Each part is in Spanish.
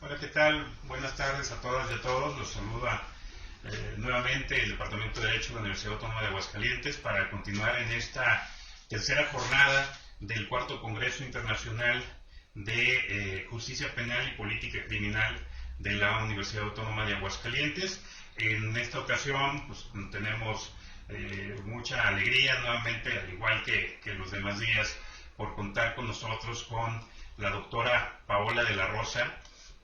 Hola, ¿qué tal? Buenas tardes a todas y a todos. Los saluda nuevamente el Departamento de Derecho de la Universidad Autónoma de Aguascalientes para continuar en esta tercera jornada del Cuarto Congreso Internacional de Justicia Penal y Política Criminal de la Universidad Autónoma de Aguascalientes. En esta ocasión pues, tenemos mucha alegría nuevamente, al igual que los demás días, por contar con nosotros con la doctora Paola de la Rosa,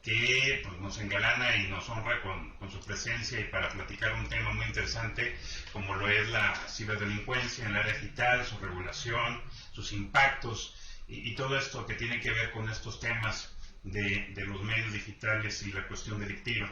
que pues, nos engalana y nos honra con su presencia y para platicar un tema muy interesante como lo es la ciberdelincuencia en el área digital, su regulación, sus impactos y todo esto que tiene que ver con estos temas de los medios digitales y la cuestión delictiva.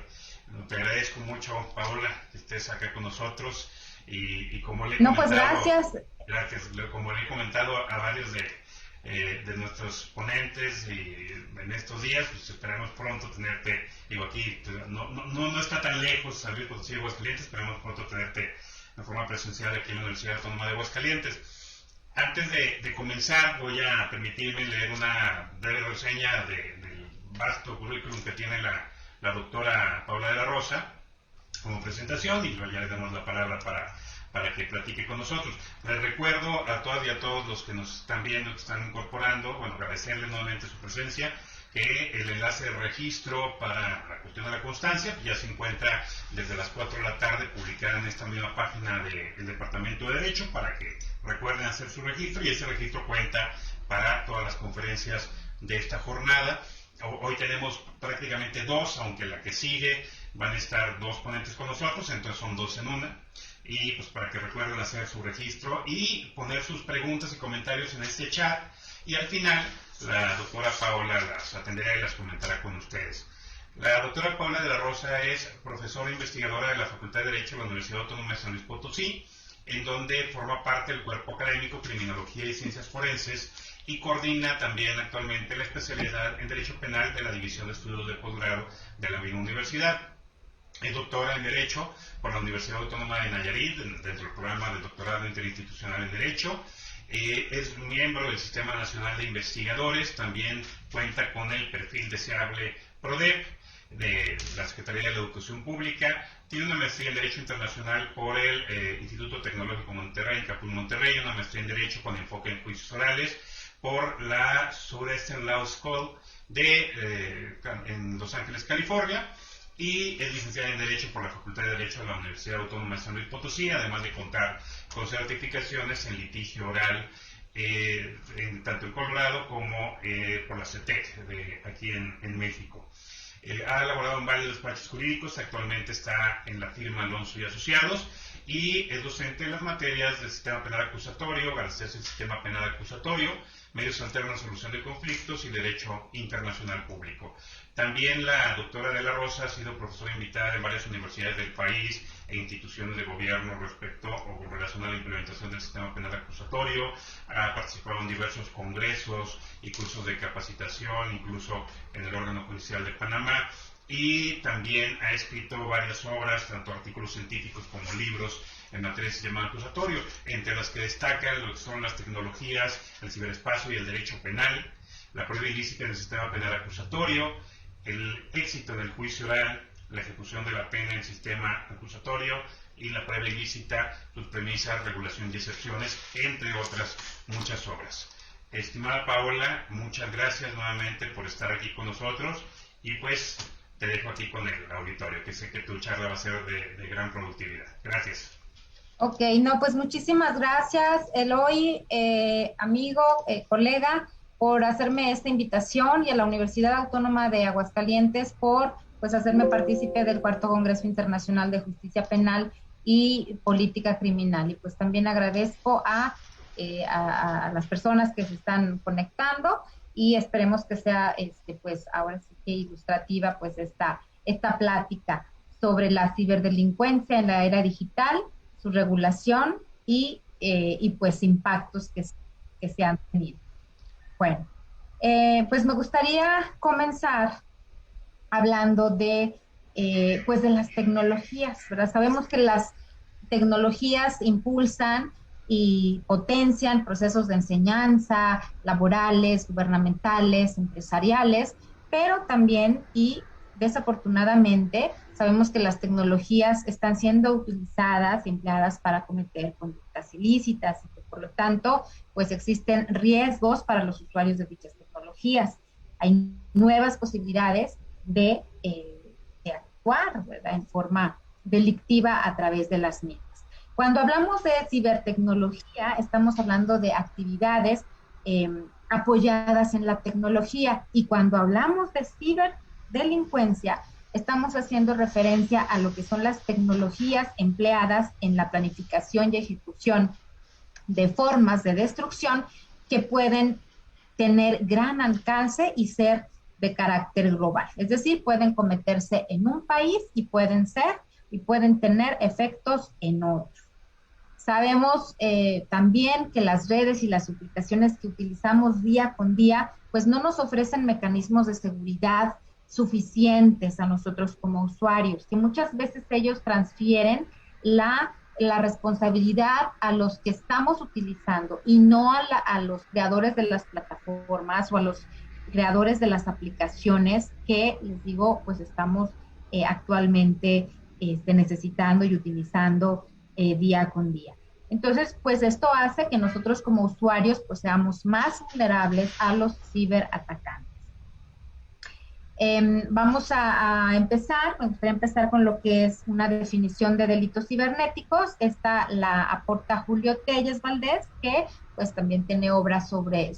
Te agradezco mucho, Paola, que estés acá con nosotros y como le he No, pues comentado, gracias. gracias, como le he comentado a varios de nuestros ponentes y en estos días, pues esperamos pronto tenerte, digo aquí, no está tan lejos salir con los Aguascalientes, esperamos pronto tenerte de forma presencial aquí en la Universidad Autónoma de Aguascalientes. Antes de comenzar, voy a permitirme leer una breve reseña del vasto currículum que tiene la doctora Paola de la Rosa como presentación y luego ya le damos la palabra para que platique con nosotros. Les recuerdo a todas y a todos los que nos están viendo, que están incorporando, bueno, agradecerles nuevamente su presencia, que el enlace de registro para la cuestión de la constancia ya se encuentra desde las 4 de la tarde publicada en esta misma página del Departamento de Derecho para que recuerden hacer su registro y ese registro cuenta para todas las conferencias de esta jornada. Hoy tenemos prácticamente dos, aunque la que sigue van a estar dos ponentes con nosotros, entonces son dos en una. Y pues para que recuerden hacer su registro y poner sus preguntas y comentarios en este chat. Y al final la doctora Paola las atenderá y las comentará con ustedes. La doctora Paola de la Rosa es profesora investigadora de la Facultad de Derecho de la Universidad Autónoma de San Luis Potosí, en donde forma parte del cuerpo académico Criminología y Ciencias Forenses y coordina también actualmente la especialidad en Derecho Penal de la División de Estudios de Posgrado de la misma universidad. Es doctora en Derecho por la Universidad Autónoma de Nayarit, dentro del programa de doctorado interinstitucional en Derecho. Es miembro del Sistema Nacional de Investigadores, también cuenta con el perfil deseable PRODEP de la Secretaría de la Educación Pública. Tiene una maestría en Derecho Internacional por el Instituto Tecnológico Monterrey, en Capul Monterrey, una maestría en Derecho con enfoque en juicios orales por la Southeastern Law School en Los Ángeles, California. Y es licenciada en Derecho por la Facultad de Derecho de la Universidad Autónoma de San Luis Potosí, además de contar con certificaciones en litigio oral, tanto en Colorado como por la CETEC aquí en México. Ha elaborado en varios despachos jurídicos, actualmente está en la firma Alonso y Asociados y es docente en las materias del Sistema Penal Acusatorio, garantías del Sistema Penal Acusatorio, medios alternos, solución de conflictos y derecho internacional público. También la doctora de la Rosa ha sido profesora invitada en varias universidades del país e instituciones de gobierno respecto o con relación a la implementación del sistema penal acusatorio. Ha participado en diversos congresos y cursos de capacitación, incluso en el órgano judicial de Panamá. Y también ha escrito varias obras, tanto artículos científicos como libros en materia de sistema acusatorio, entre las que destacan lo que son las tecnologías, el ciberespacio y el derecho penal, la prueba ilícita en el sistema penal acusatorio, el éxito en el juicio oral, la ejecución de la pena en el sistema acusatorio y la prueba ilícita, sus premisas, regulación y excepciones, entre otras muchas obras. Estimada Paola, muchas gracias nuevamente por estar aquí con nosotros y pues te dejo aquí con el auditorio, que sé que tu charla va a ser de gran productividad. Gracias. Ok, no, pues muchísimas gracias, Eloy, amigo, colega, por hacerme esta invitación y a la Universidad Autónoma de Aguascalientes por pues hacerme partícipe del Cuarto Congreso Internacional de Justicia Penal y Política Criminal. Y pues también agradezco a las personas que se están conectando y esperemos que sea, pues ahora sí que ilustrativa, pues esta plática sobre la ciberdelincuencia en la era digital, su regulación y pues impactos que se han tenido. Bueno, pues me gustaría comenzar hablando de pues de las tecnologías, ¿verdad? Sabemos que las tecnologías impulsan y potencian procesos de enseñanza, laborales, gubernamentales, empresariales, pero también y desafortunadamente, sabemos que las tecnologías están siendo utilizadas, empleadas para cometer conductas ilícitas y que, por lo tanto, pues existen riesgos para los usuarios de dichas tecnologías. Hay nuevas posibilidades de actuar, ¿verdad?, en forma delictiva a través de las mismas. Cuando hablamos de cibertecnología, estamos hablando de actividades apoyadas en la tecnología, y cuando hablamos de ciberdelincuencia, estamos haciendo referencia a lo que son las tecnologías empleadas en la planificación y ejecución de formas de destrucción que pueden tener gran alcance y ser de carácter global. Es decir, pueden cometerse en un país y pueden tener efectos en otros. Sabemos también que las redes y las aplicaciones que utilizamos día con día, pues no nos ofrecen mecanismos de seguridad suficientes a nosotros como usuarios, que muchas veces ellos transfieren la responsabilidad a los que estamos utilizando y no a los creadores de las plataformas o a los creadores de las aplicaciones que, les digo, pues estamos actualmente necesitando y utilizando día con día. Entonces, pues esto hace que nosotros como usuarios pues seamos más vulnerables a los ciberatacantes. Vamos a empezar, me gustaría empezar con lo que es una definición de delitos cibernéticos. Esta la aporta Julio Telles Valdés, que pues también tiene obras sobre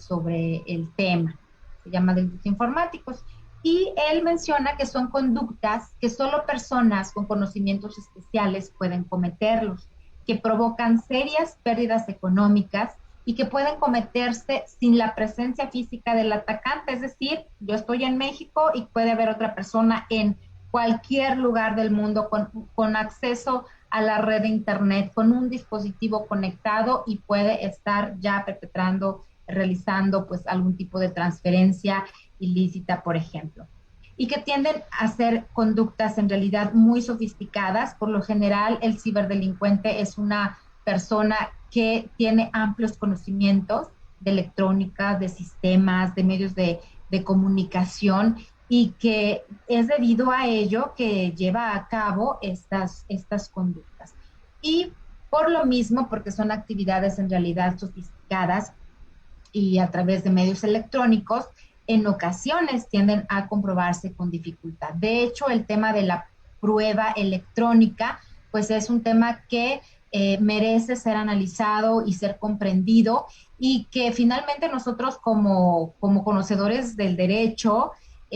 el tema. Se llama delitos informáticos. Y él menciona que son conductas que solo personas con conocimientos especiales pueden cometerlos, que provocan serias pérdidas económicas y que pueden cometerse sin la presencia física del atacante. Es decir, yo estoy en México y puede haber otra persona en cualquier lugar del mundo con acceso a la red de internet, con un dispositivo conectado, y puede estar ya realizando pues algún tipo de transferencia ilícita, por ejemplo, y que tienden a ser conductas en realidad muy sofisticadas. Por lo general, el ciberdelincuente es una persona que tiene amplios conocimientos de electrónica, de sistemas, de medios de comunicación, y que es debido a ello que lleva a cabo estas conductas. Y por lo mismo, porque son actividades en realidad sofisticadas y a través de medios electrónicos, en ocasiones tienden a comprobarse con dificultad. De hecho, el tema de la prueba electrónica, pues es un tema que merece ser analizado y ser comprendido, y que finalmente nosotros como conocedores del derecho,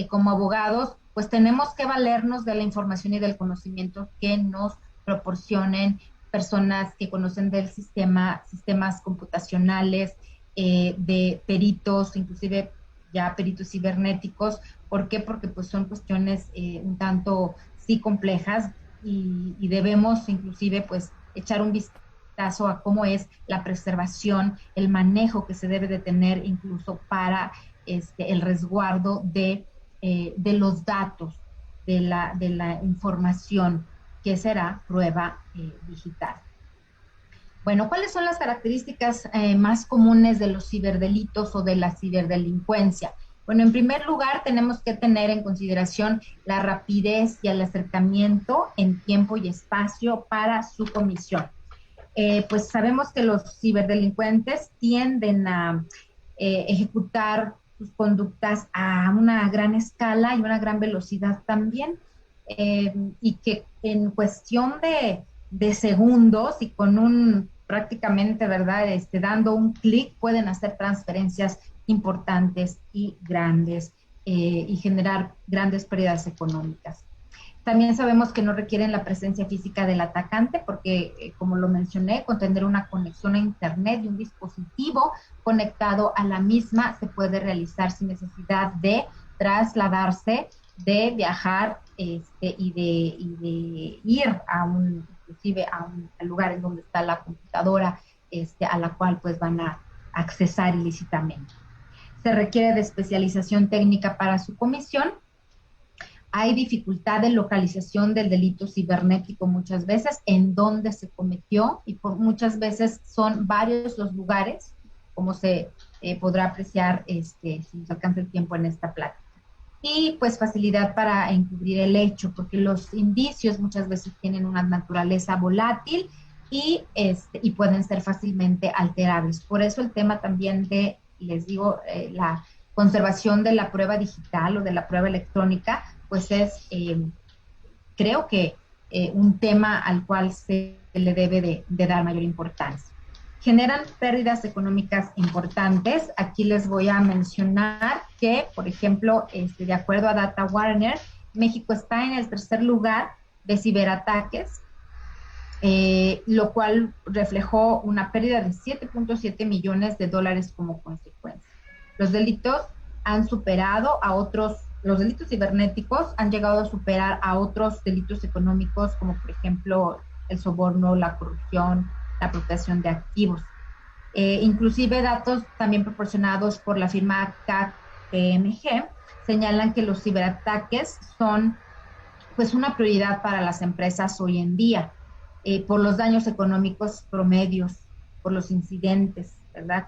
como abogados, pues tenemos que valernos de la información y del conocimiento que nos proporcionen personas que conocen del sistemas computacionales, de peritos, inclusive ya peritos cibernéticos. ¿Por qué? Porque pues son cuestiones un tanto sí complejas, y debemos inclusive pues echar un vistazo a cómo es la preservación, el manejo que se debe de tener incluso para el resguardo de los datos, de la información que será prueba digital. Bueno, ¿cuáles son las características más comunes de los ciberdelitos o de la ciberdelincuencia? Bueno, en primer lugar, tenemos que tener en consideración la rapidez y el acercamiento en tiempo y espacio para su comisión. Pues sabemos que los ciberdelincuentes tienden a ejecutar sus conductas a una gran escala y una gran velocidad también, y que en cuestión de segundos y con prácticamente, ¿verdad?, dando un clic, pueden hacer transferencias importantes y grandes, y generar grandes pérdidas económicas. También sabemos que no requieren la presencia física del atacante porque, como lo mencioné, con tener una conexión a internet y un dispositivo conectado a la misma, se puede realizar sin necesidad de trasladarse, de viajar y de ir inclusive al lugar en donde está la computadora a la cual pues van a accesar ilícitamente. Se requiere de especialización técnica para su comisión. Hay dificultad de localización del delito cibernético muchas veces, en donde se cometió, y muchas veces son varios los lugares, como se podrá apreciar si nos alcanza el tiempo en esta plática. y pues facilidad para encubrir el hecho, porque los indicios muchas veces tienen una naturaleza volátil y pueden ser fácilmente alterables. Por eso el tema también de, les digo, la conservación de la prueba digital o de la prueba electrónica, pues es, creo que un tema al cual se le debe de dar mayor importancia. Generan pérdidas económicas importantes. Aquí les voy a mencionar que, por ejemplo, de acuerdo a Data Warner, México está en el tercer lugar de ciberataques, lo cual reflejó una pérdida de 7.7 millones de dólares como consecuencia. Los delitos han superado a otros, los delitos cibernéticos han llegado a superar a otros delitos económicos, como por ejemplo el soborno, la corrupción, la apropiación de activos. Inclusive datos también proporcionados por la firma KPMG señalan que los ciberataques son pues una prioridad para las empresas hoy en día, por los daños económicos promedios, por los incidentes, ¿verdad?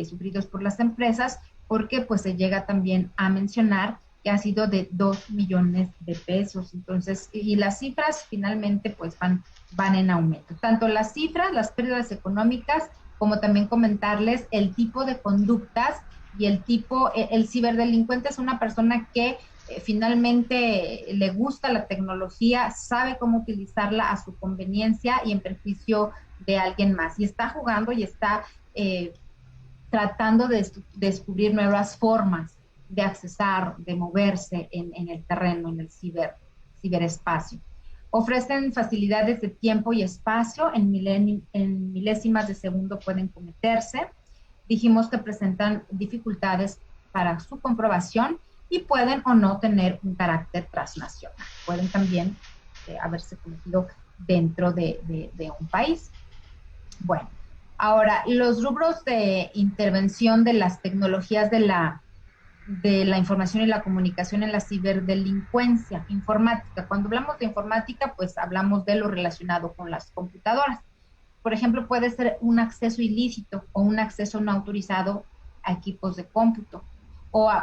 Sufridos por las empresas, porque pues se llega también a mencionar que ha sido de 2 millones de pesos. Entonces, y las cifras finalmente pues van en aumento. Tanto las cifras, las pérdidas económicas, como también comentarles el tipo de conductas y el ciberdelincuente es una persona que finalmente le gusta la tecnología, sabe cómo utilizarla a su conveniencia y en perjuicio de alguien más. Y está jugando y está tratando de descubrir nuevas formas de accesar, de moverse en el terreno, en el ciberespacio. Ofrecen facilidades de tiempo y espacio, en milésimas de segundo pueden cometerse. Dijimos que presentan dificultades para su comprobación y pueden o no tener un carácter transnacional. Pueden también haberse cometido dentro de un país. Bueno, ahora, los rubros de intervención de las tecnologías de la información y la comunicación en la ciberdelincuencia informática. Cuando hablamos de informática, pues hablamos de lo relacionado con las computadoras. Por ejemplo, puede ser un acceso ilícito o un acceso no autorizado a equipos de cómputo.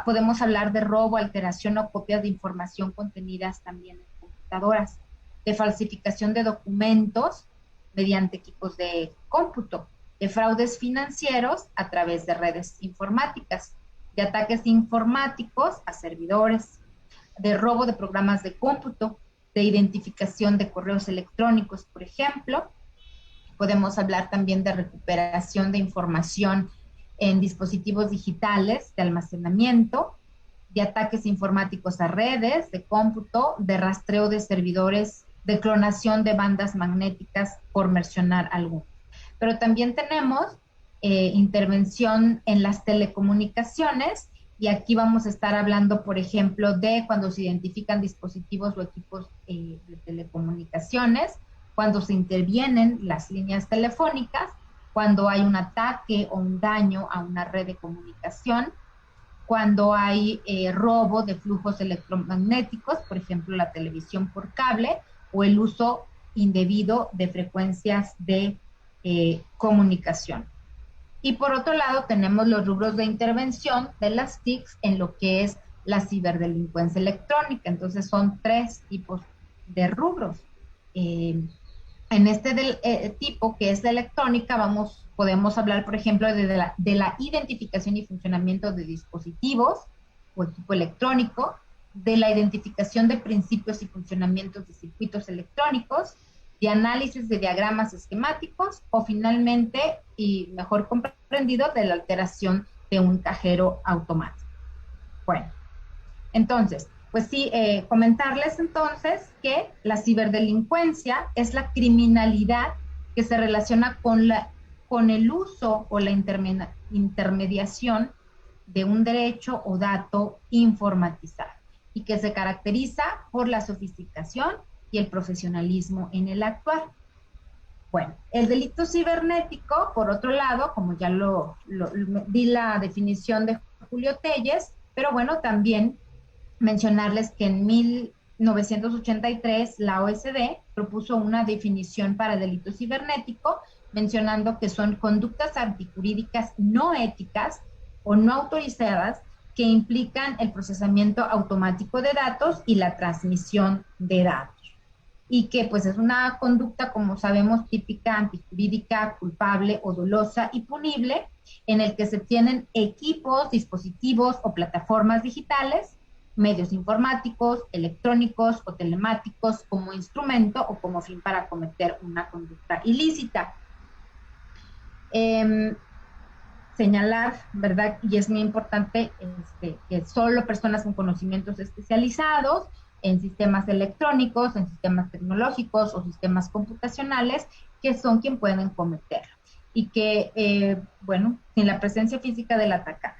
Podemos hablar de robo, alteración o copias de información contenidas también en computadoras, de falsificación de documentos mediante equipos de cómputo, de fraudes financieros a través de redes informáticas, de ataques informáticos a servidores, de robo de programas de cómputo, de identificación de correos electrónicos, por ejemplo. Podemos hablar también de recuperación de información en dispositivos digitales de almacenamiento, de ataques informáticos a redes, de cómputo, de rastreo de servidores, de clonación de bandas magnéticas, por mencionar algunos. Pero también tenemos intervención en las telecomunicaciones, y aquí vamos a estar hablando, por ejemplo, de cuando se identifican dispositivos o equipos de telecomunicaciones, cuando se intervienen las líneas telefónicas, cuando hay un ataque o un daño a una red de comunicación, cuando hay robo de flujos electromagnéticos, por ejemplo, la televisión por cable, o el uso indebido de frecuencias de comunicación. Y por otro lado, tenemos los rubros de intervención de las TICs en lo que es la ciberdelincuencia electrónica. Entonces, son 3 tipos de rubros. En este tipo, que es de electrónica, podemos hablar, por ejemplo, de la identificación y funcionamiento de dispositivos o equipo electrónico, de la identificación de principios y funcionamientos de circuitos electrónicos, de análisis de diagramas esquemáticos, o finalmente, y mejor comprendido, de la alteración de un cajero automático. Bueno, entonces, pues sí, comentarles entonces que la ciberdelincuencia es la criminalidad que se relaciona con el uso o la intermediación de un derecho o dato informatizado, y que se caracteriza por la sofisticación y el profesionalismo en el actuar. Bueno, el delito cibernético, por otro lado, como ya di la definición de Julio Telles, pero bueno, también mencionarles que en 1983 la OSD propuso una definición para delito cibernético, mencionando que son conductas antijurídicas no éticas o no autorizadas que implican el procesamiento automático de datos y la transmisión de datos. Y que pues es una conducta, como sabemos, típica, antijurídica, culpable o dolosa y punible, en el que se tienen equipos, dispositivos o plataformas digitales, medios informáticos, electrónicos o telemáticos como instrumento o como fin para cometer una conducta ilícita. Señalar, ¿verdad? Y es muy importante que solo personas con conocimientos especializados en sistemas electrónicos, en sistemas tecnológicos o sistemas computacionales, que son quien pueden cometerlo. Y que, bueno, sin la presencia física del atacante.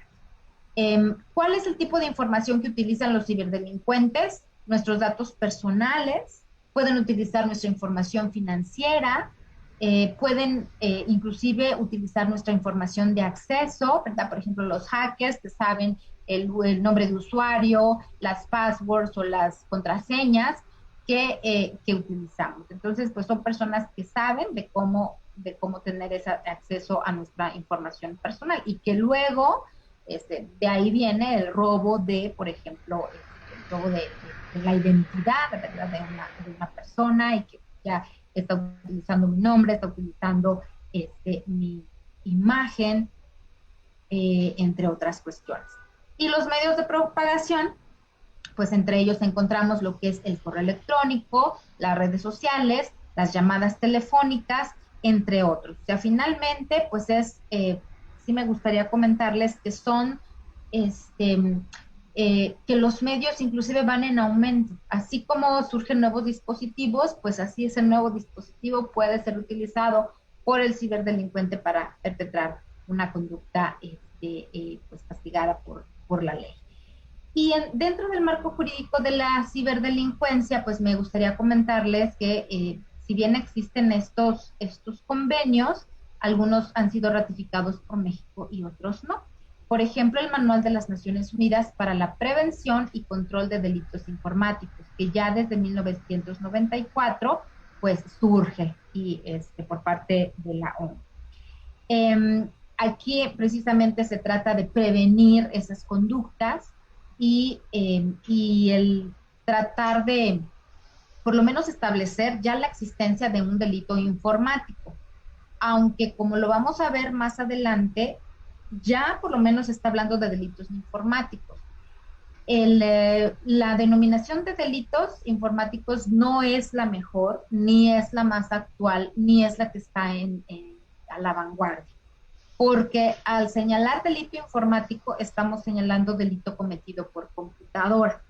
¿Cuál es el tipo de información que utilizan los ciberdelincuentes? Nuestros datos personales, pueden utilizar nuestra información financiera, pueden inclusive utilizar nuestra información de acceso, ¿verdad? Por ejemplo, los hackers que saben el nombre de usuario, las passwords o las contraseñas que utilizamos. Entonces, pues son personas que saben de cómo tener ese acceso a nuestra información personal y que luego de ahí viene el robo de, por ejemplo, el robo de la identidad, ¿verdad? de una persona, y que ya está utilizando mi nombre, está utilizando mi imagen, entre otras cuestiones. Y los medios de propagación, pues entre ellos encontramos lo que es el correo electrónico, las redes sociales, las llamadas telefónicas, entre otros. O sea, finalmente, pues sí me gustaría comentarles que son, que los medios inclusive van en aumento. Así como surgen nuevos dispositivos, pues así ese nuevo dispositivo puede ser utilizado por el ciberdelincuente para perpetrar una conducta pues castigada por la ley. Y dentro del marco jurídico de la ciberdelincuencia, pues me gustaría comentarles que si bien existen estos convenios, algunos han sido ratificados por México y otros no. Por ejemplo, el Manual de las Naciones Unidas para la Prevención y Control de Delitos Informáticos, que ya desde 1994 pues surge y por parte de la ONU. Aquí precisamente se trata de prevenir esas conductas y el tratar de, por lo menos, establecer ya la existencia de un delito informático, aunque como lo vamos a ver más adelante, ya por lo menos se está hablando de delitos informáticos. La denominación de delitos informáticos no es la mejor, ni es la más actual, ni es la que está a la vanguardia. Porque al señalar delito informático, estamos señalando delito cometido por computadora.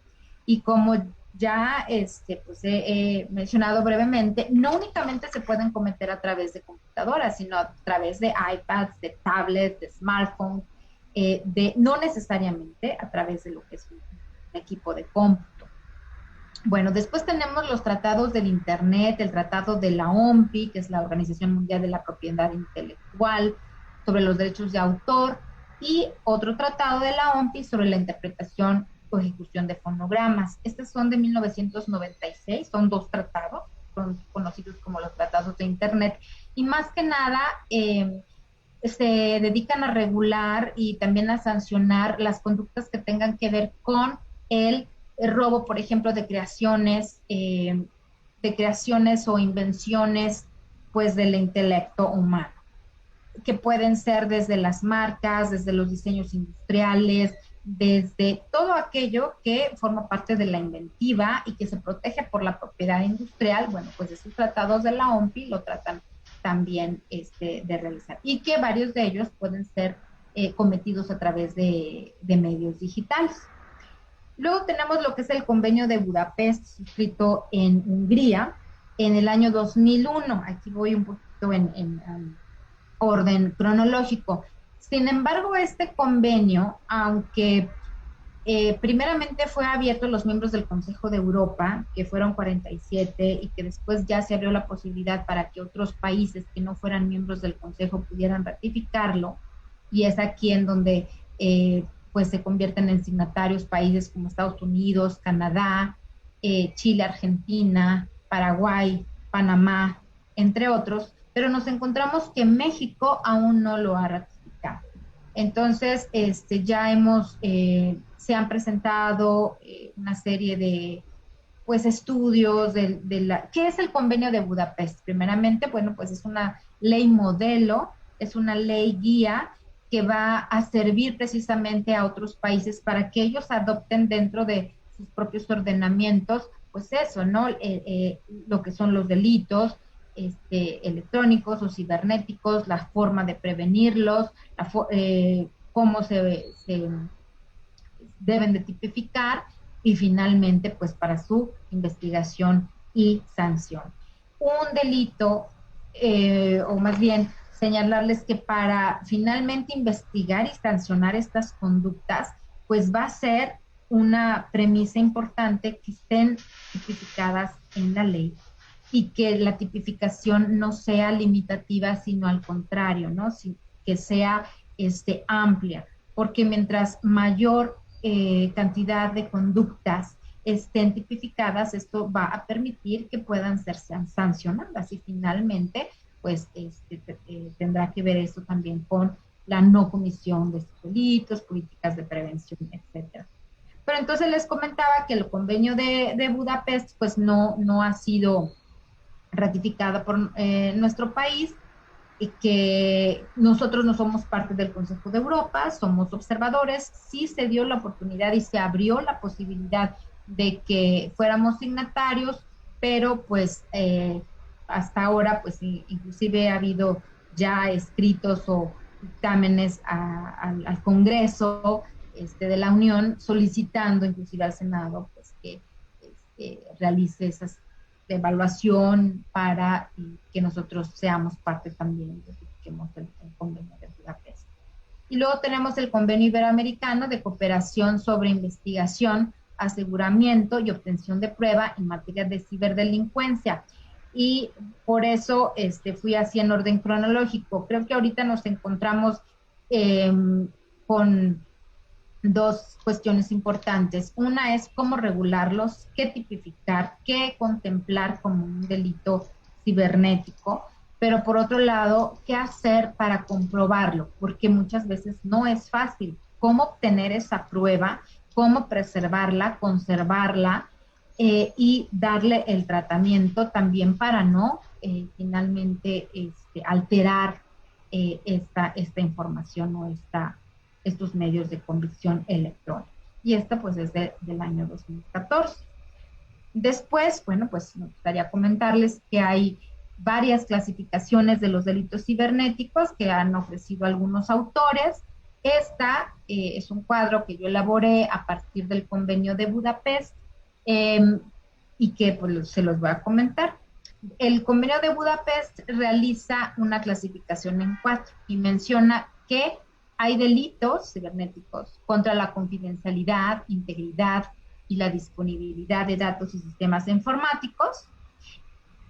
Y como ya pues he mencionado brevemente, no únicamente se pueden cometer a través de computadoras, sino a través de iPads, de tablets, de smartphones, no necesariamente a través de lo que es un equipo de cómputo. Bueno, después tenemos los tratados del Internet, el tratado de la OMPI, que es la Organización Mundial de la Propiedad Intelectual, sobre los derechos de autor, y otro tratado de la OMPI sobre la interpretación o ejecución de fonogramas. Estos son de 1996, son dos tratados, son conocidos como los tratados de Internet, y más que nada se dedican a regular y también a sancionar las conductas que tengan que ver con el robo, por ejemplo, de creaciones o invenciones, pues, del intelecto humano, que pueden ser desde las marcas, desde los diseños industriales, desde todo aquello que forma parte de la inventiva y que se protege por la propiedad industrial. Bueno, pues esos tratados de la OMPI lo tratan también de realizar, y que varios de ellos pueden ser cometidos a través de medios digitales. Luego tenemos lo que es el Convenio de Budapest, suscrito en Hungría en el año 2001. Aquí voy un poquito en orden cronológico. Sin embargo, este convenio, aunque primeramente fue abierto a los miembros del Consejo de Europa, que fueron 47, y que después ya se abrió la posibilidad para que otros países que no fueran miembros del Consejo pudieran ratificarlo, y es aquí en donde pues se convierten en signatarios países como Estados Unidos, Canadá, Chile, Argentina, Paraguay, Panamá, entre otros, pero nos encontramos que México aún no lo ha ratificado. Entonces, ya hemos, se han presentado una serie de pues estudios ¿qué es el Convenio de Budapest? Primeramente, bueno, pues es una ley modelo, es una ley guía que va a servir precisamente a otros países para que ellos adopten dentro de sus propios ordenamientos, pues eso, ¿no? Lo que son los delitos electrónicos o cibernéticos, la forma de prevenirlos, cómo se deben de tipificar y finalmente pues para su investigación y sanción. Un delito, o más bien señalarles que para finalmente investigar y sancionar estas conductas, pues va a ser una premisa importante que estén tipificadas en la ley y que la tipificación no sea limitativa, sino al contrario, ¿no? Que sea amplia, porque mientras mayor cantidad de conductas estén tipificadas, esto va a permitir que puedan ser sancionadas y finalmente, pues tendrá que ver eso también con la no comisión de estos delitos, políticas de prevención, etcétera. Pero entonces les comentaba que el convenio de Budapest, pues no ha sido ratificada por nuestro país, y que nosotros no somos parte del Consejo de Europa, somos observadores. Sí se dio la oportunidad y se abrió la posibilidad de que fuéramos signatarios, pero pues hasta ahora pues inclusive ha habido ya escritos o dictámenes al Congreso de la Unión solicitando inclusive al Senado pues que realice esas de evaluación para que nosotros seamos parte también de el convenio de Budapest. Y luego tenemos el convenio iberoamericano de cooperación sobre investigación, aseguramiento y obtención de prueba en materia de ciberdelincuencia. Y por eso fui así en orden cronológico. Creo que ahorita nos encontramos con dos cuestiones importantes. Una es cómo regularlos, qué tipificar, qué contemplar como un delito cibernético, pero por otro lado, qué hacer para comprobarlo, porque muchas veces no es fácil. Cómo obtener esa prueba, cómo preservarla, conservarla y darle el tratamiento también para no finalmente alterar esta información o estos medios de convicción electrónica. Y esta pues es del año 2014. Después, bueno, pues me gustaría comentarles que hay varias clasificaciones de los delitos cibernéticos que han ofrecido algunos autores. Esta es un cuadro que yo elaboré a partir del convenio de Budapest y que pues se los voy a comentar. El convenio de Budapest realiza una clasificación en 4 y menciona que hay delitos cibernéticos contra la confidencialidad, integridad y la disponibilidad de datos y sistemas informáticos.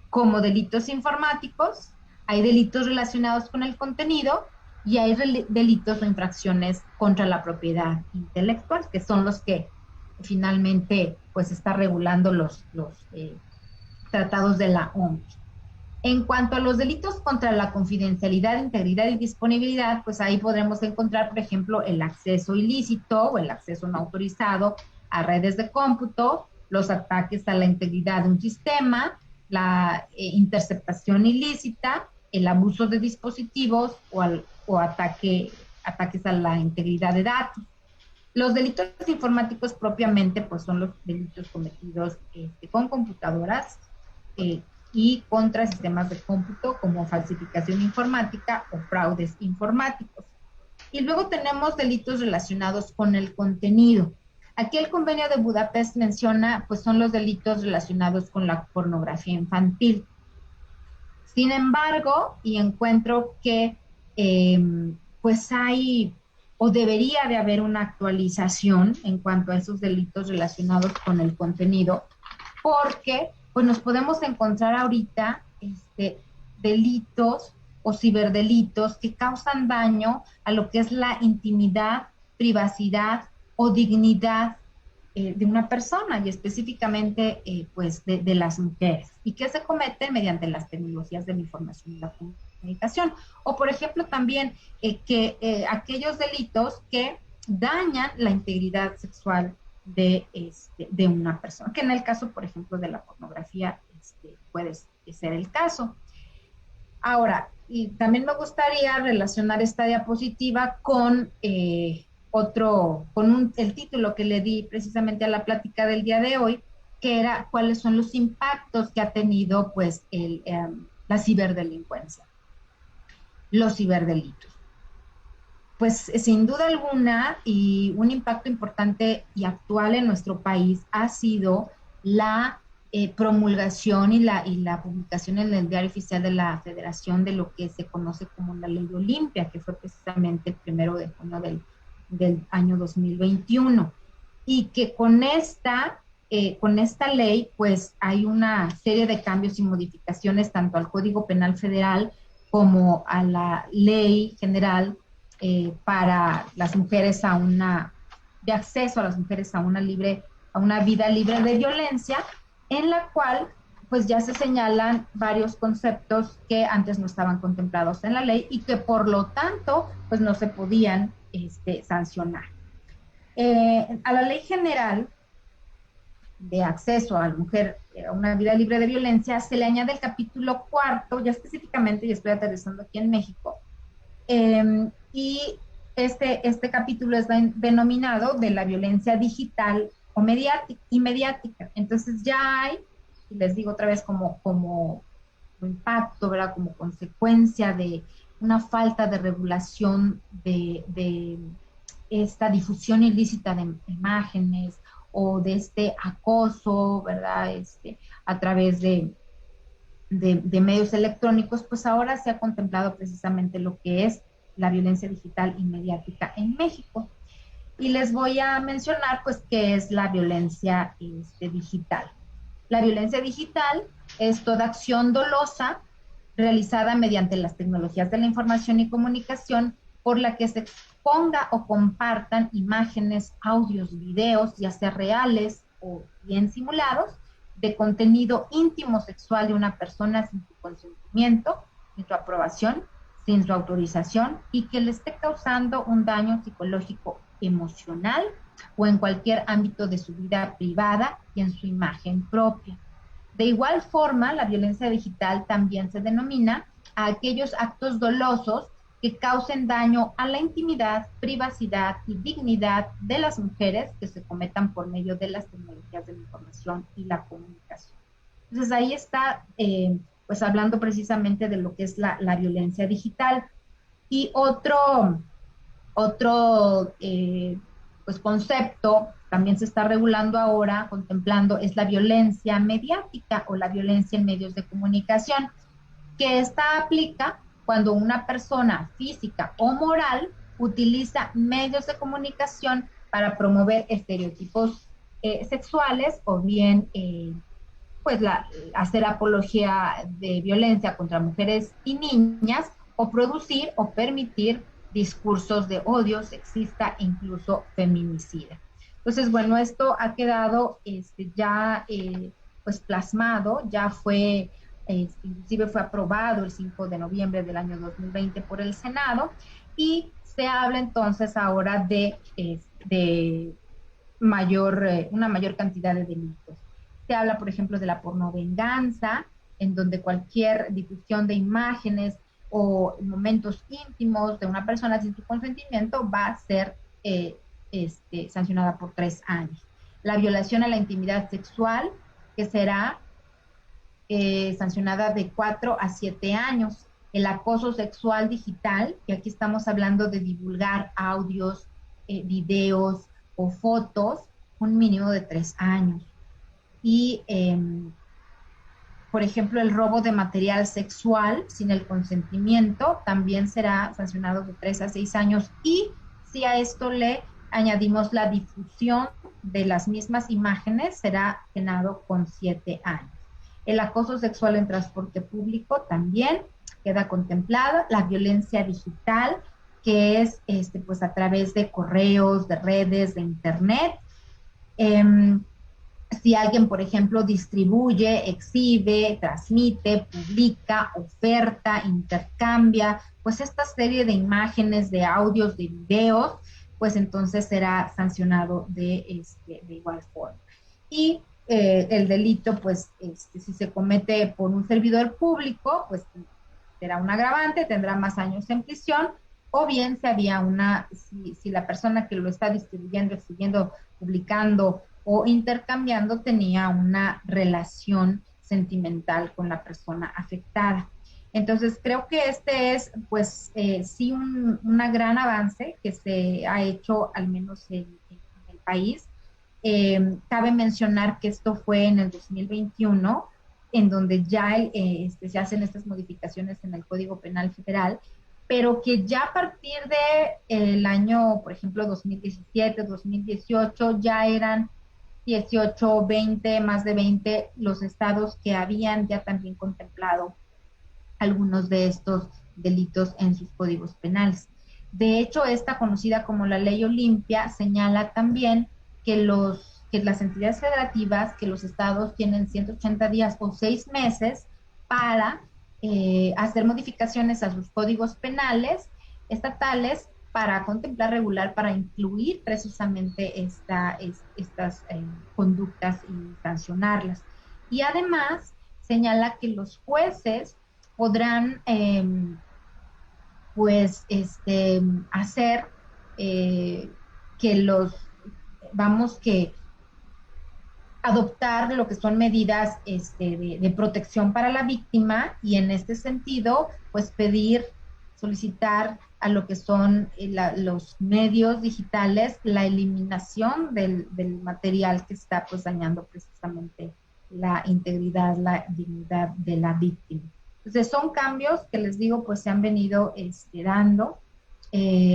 Como delitos informáticos, hay delitos relacionados con el contenido y hay delitos o infracciones contra la propiedad intelectual, que son los que finalmente pues está regulando los tratados de la OMS. En cuanto a los delitos contra la confidencialidad, integridad y disponibilidad, pues ahí podremos encontrar, por ejemplo, el acceso ilícito o el acceso no autorizado a redes de cómputo, los ataques a la integridad de un sistema, la interceptación ilícita, el abuso de dispositivos o ataques a la integridad de datos. Los delitos informáticos propiamente pues son los delitos cometidos con computadoras y contra sistemas de cómputo como falsificación informática o fraudes informáticos. Y luego tenemos delitos relacionados con el contenido. Aquí el convenio de Budapest menciona, pues son los delitos relacionados con la pornografía infantil. Sin embargo, y encuentro que pues hay o debería de haber una actualización en cuanto a esos delitos relacionados con el contenido, porque pues nos podemos encontrar ahorita delitos o ciberdelitos que causan daño a lo que es la intimidad, privacidad o dignidad de una persona y específicamente pues de las mujeres y que se cometen mediante las tecnologías de la información y la comunicación. O por ejemplo también aquellos delitos que dañan la integridad sexual de una persona, que en el caso, por ejemplo, de la pornografía puede ser el caso. Ahora, y también me gustaría relacionar esta diapositiva con el título que le di precisamente a la plática del día de hoy, que era cuáles son los impactos que ha tenido pues la ciberdelincuencia, los ciberdelitos. Pues sin duda alguna, y un impacto importante y actual en nuestro país ha sido la promulgación y la publicación en el Diario Oficial de la Federación de lo que se conoce como la Ley Olimpia, que fue precisamente el 1 de junio del año 2021. Y que con esta ley, pues hay una serie de cambios y modificaciones tanto al Código Penal Federal como a la Ley General para las mujeres de acceso a las mujeres a una vida libre de violencia, en la cual pues ya se señalan varios conceptos que antes no estaban contemplados en la ley y que por lo tanto pues no se podían sancionar. A la Ley General de acceso a la mujer a una vida libre de violencia se le añade el capítulo 4, ya específicamente, y estoy aterrizando aquí en México, y este capítulo es denominado de la violencia digital o mediática. Entonces ya hay, y les digo otra vez como impacto, ¿verdad? Como consecuencia de una falta de regulación de esta difusión ilícita de imágenes o de este acoso, ¿verdad? A través de medios electrónicos, pues ahora se ha contemplado precisamente lo que es la violencia digital y mediática en México. Y les voy a mencionar, pues, qué es la violencia digital. La violencia digital es toda acción dolosa realizada mediante las tecnologías de la información y comunicación por la que se exponga o compartan imágenes, audios, videos, ya sea reales o bien simulados, de contenido íntimo sexual de una persona sin su consentimiento, sin su aprobación, sin su autorización y que le esté causando un daño psicológico, emocional o en cualquier ámbito de su vida privada y en su imagen propia. De igual forma, la violencia digital también se denomina a aquellos actos dolosos que causen daño a la intimidad, privacidad y dignidad de las mujeres que se cometan por medio de las tecnologías de la información y la comunicación. Entonces ahí está, pues hablando precisamente de lo que es la violencia digital. Y otro pues concepto también se está regulando ahora, contemplando, es la violencia mediática o la violencia en medios de comunicación, que esta aplica cuando una persona física o moral utiliza medios de comunicación para promover estereotipos sexuales o bien pues hacer apología de violencia contra mujeres y niñas o producir o permitir discursos de odio sexista e incluso feminicida. Entonces, bueno, esto ha quedado ya pues plasmado, ya fue inclusive fue aprobado el 5 de noviembre del año 2020 por el Senado y se habla entonces ahora de una mayor cantidad de delitos. Se habla, por ejemplo, de la pornovenganza, en donde cualquier difusión de imágenes o momentos íntimos de una persona sin su consentimiento va a ser sancionada por 3 años. La violación a la intimidad sexual, que será sancionada de 4 a 7 años. El acoso sexual digital, que aquí estamos hablando de divulgar audios, videos o fotos, un mínimo de 3 años. Y, por ejemplo, el robo de material sexual sin el consentimiento también será sancionado de 3 a 6 años. Y si a esto le añadimos la difusión de las mismas imágenes, será penado con 7 años. El acoso sexual en transporte público también queda contemplado. La violencia digital, que es pues a través de correos, de redes, de internet, Si alguien, por ejemplo, distribuye, exhibe, transmite, publica, oferta, intercambia, pues esta serie de imágenes, de audios, de videos, pues entonces será sancionado de igual forma. Y el delito, pues si se comete por un servidor público, pues será un agravante, tendrá más años en prisión, o bien si la persona que lo está distribuyendo, exhibiendo, publicando o intercambiando tenía una relación sentimental con la persona afectada. Entonces, creo que este es, pues, sí, una gran avance que se ha hecho, al menos en el país. Cabe mencionar que esto fue en el 2021, en donde ya se hacen estas modificaciones en el Código Penal Federal, pero que ya a partir del año, por ejemplo, 2017, 2018, ya eran 18, 20, más de 20 los estados que habían ya también contemplado algunos de estos delitos en sus códigos penales. De hecho, esta conocida como la Ley Olimpia señala también que las entidades federativas, que los estados tienen 180 días o 6 meses para hacer modificaciones a sus códigos penales estatales para contemplar, regular, para incluir precisamente estas conductas y sancionarlas. Y además señala que los jueces podrán pues hacer que que adoptar lo que son medidas de protección para la víctima, y en este sentido pues solicitar a lo que son los medios digitales la eliminación del material que está pues dañando precisamente la integridad, la dignidad de la víctima. Entonces son cambios que les digo pues se han venido dando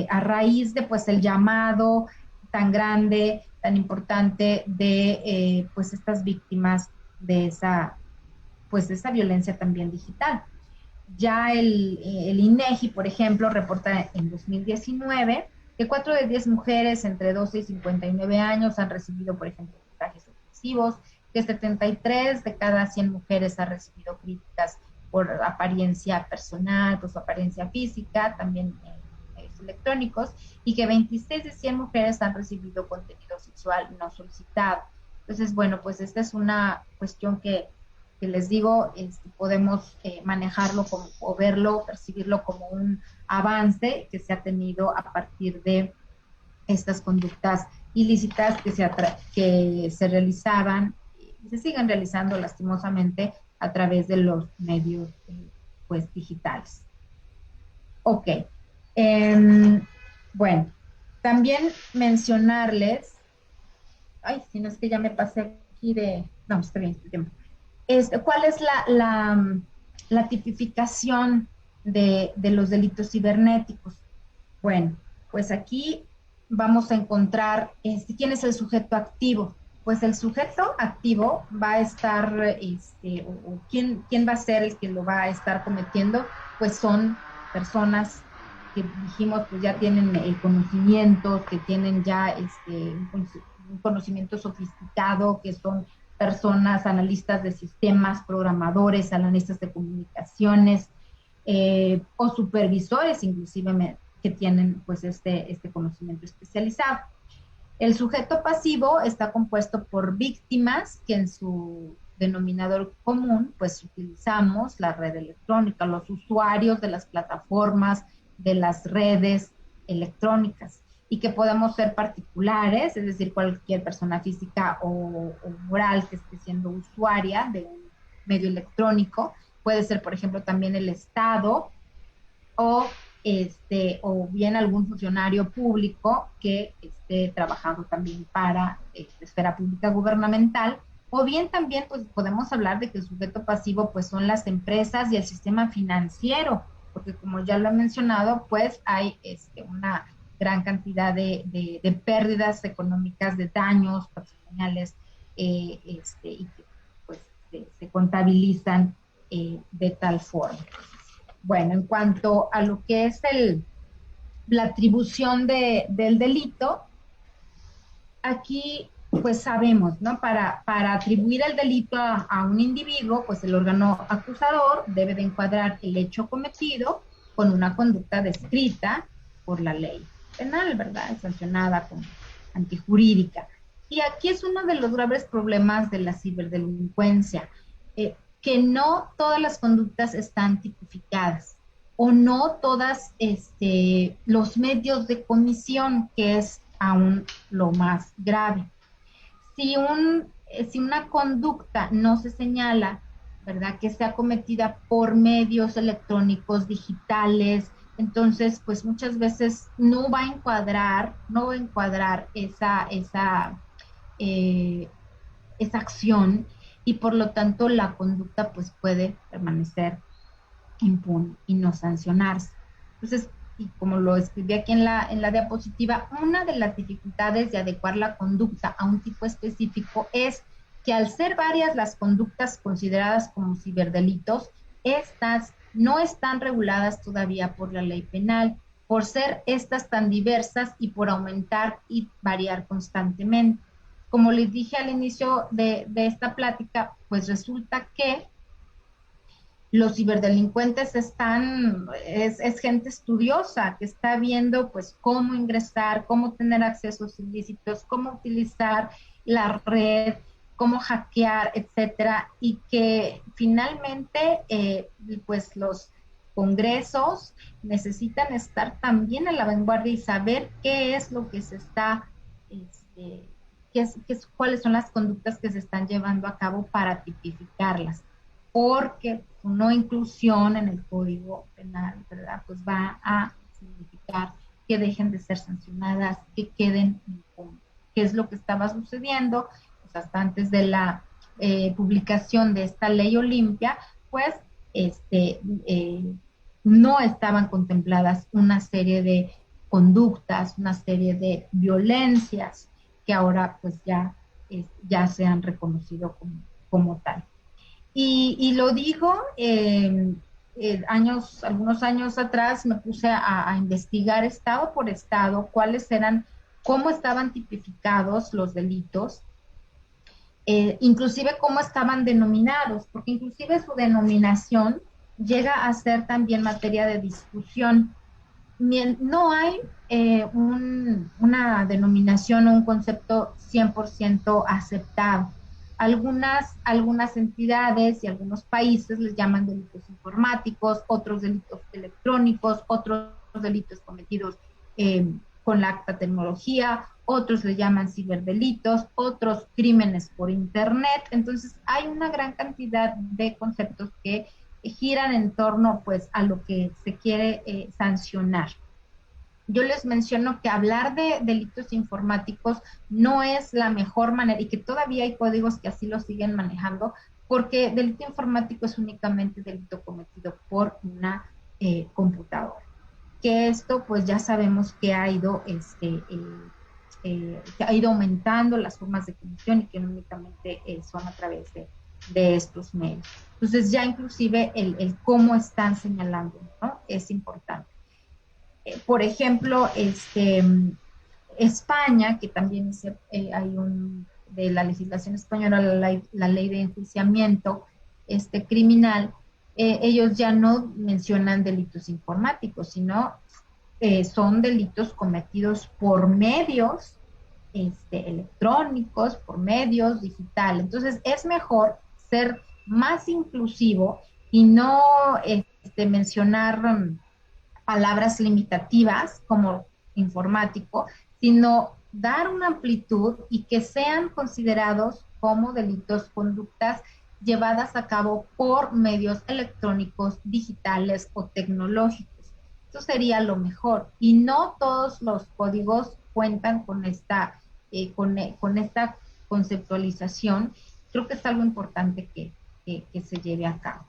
a raíz de pues el llamado tan grande, tan importante de pues estas víctimas de esa violencia también digital. Ya el INEGI, por ejemplo, reporta en 2019 que 4 de 10 mujeres entre 12 y 59 años han recibido, por ejemplo, mensajes ofensivos, que 73 de cada 100 mujeres han recibido críticas por apariencia personal, por su apariencia física, también medios electrónicos, y que 26 de 100 mujeres han recibido contenido sexual no solicitado. Entonces, bueno, pues esta es una cuestión que les digo, podemos manejarlo o verlo, percibirlo como un avance que se ha tenido a partir de estas conductas ilícitas que se realizaban y se siguen realizando lastimosamente a través de los medios pues digitales. Ok. Bueno, también mencionarles, si no es que ya me pasé aquí no, está bien el tiempo. ¿Cuál es la tipificación de los delitos cibernéticos? Bueno, pues aquí vamos a encontrar quién es el sujeto activo. Pues el sujeto activo va a estar, ¿quién va a ser el que lo va a estar cometiendo? Pues son personas que dijimos pues ya tienen el conocimiento, que tienen ya un conocimiento sofisticado, que son personas, analistas de sistemas, programadores, analistas de comunicaciones, o supervisores inclusive que tienen pues este conocimiento especializado. El sujeto pasivo está compuesto por víctimas que en su denominador común pues utilizamos la red electrónica, los usuarios de las plataformas, de las redes electrónicas, y que podemos ser particulares, es decir, cualquier persona física o moral que esté siendo usuaria de un medio electrónico. Puede ser, por ejemplo, también el Estado o bien algún funcionario público que esté trabajando también para la esfera pública gubernamental, o bien también pues podemos hablar de que el sujeto pasivo pues son las empresas y el sistema financiero, porque como ya lo he mencionado, pues hay una gran cantidad de pérdidas económicas, de daños patrimoniales, y que pues se contabilizan de tal forma. Bueno, en cuanto a lo que es la atribución del delito, aquí pues sabemos, ¿no? Para atribuir el delito a un individuo, pues el órgano acusador debe de encuadrar el hecho cometido con una conducta descrita por la ley penal, ¿verdad? Sancionada como antijurídica. Y aquí es uno de los graves problemas de la ciberdelincuencia, que no todas las conductas están tipificadas o no todas los medios de comisión, que es aún lo más grave. Si una conducta no se señala, ¿verdad? Que sea cometida por medios electrónicos, digitales, entonces, pues muchas veces no va a encuadrar eh, esa acción y por lo tanto la conducta pues puede permanecer impune y no sancionarse. Entonces, y como lo escribí aquí en la diapositiva, una de las dificultades de adecuar la conducta a un tipo específico es que al ser varias las conductas consideradas como ciberdelitos, estas no están reguladas todavía por la ley penal, por ser estas tan diversas y por aumentar y variar constantemente. Como les dije al inicio de esta plática, pues resulta que los ciberdelincuentes es gente estudiosa que está viendo pues cómo ingresar, cómo tener accesos ilícitos, cómo utilizar la red, cómo hackear, etcétera, y que finalmente pues los congresos necesitan estar también a la vanguardia y saber qué es lo que se está, cuáles son las conductas que se están llevando a cabo para tipificarlas, porque su no inclusión en el Código Penal, ¿verdad? Pues va a significar que dejen de ser sancionadas, que queden impunes. ¿Qué es lo que estaba sucediendo? Pues hasta antes de la publicación de esta ley Olimpia, pues no estaban contempladas una serie de conductas, una serie de violencias que ahora pues ya se han reconocido como tal. Y lo digo, algunos años atrás me puse a investigar estado por estado cómo estaban tipificados los delitos, inclusive cómo estaban denominados, porque inclusive su denominación llega a ser también materia de discusión. No hay una denominación o un concepto 100% aceptado. Algunas entidades y algunos países les llaman delitos informáticos, otros delitos electrónicos, otros delitos cometidos con la alta tecnología, otros le llaman ciberdelitos, otros crímenes por internet. Entonces hay una gran cantidad de conceptos que giran en torno pues a lo que se quiere sancionar. Yo les menciono que hablar de delitos informáticos no es la mejor manera y que todavía hay códigos que así lo siguen manejando, porque delito informático es únicamente delito cometido por una computadora. Que esto pues ya sabemos que ha ido aumentando las formas de comisión y que no únicamente son a través de estos medios. Entonces ya inclusive el cómo están señalando, ¿no? Es importante. Por ejemplo, España, que también hay de la legislación española, la ley de enjuiciamiento criminal, ellos ya no mencionan delitos informáticos, sino son delitos cometidos por medios electrónicos, por medios digitales. Entonces, es mejor ser más inclusivo y no mencionar palabras limitativas como informático, sino dar una amplitud y que sean considerados como delitos, conductas llevadas a cabo por medios electrónicos, digitales o tecnológicos. Eso sería lo mejor. Y no todos los códigos cuentan con esta conceptualización. Creo que es algo importante que se lleve a cabo.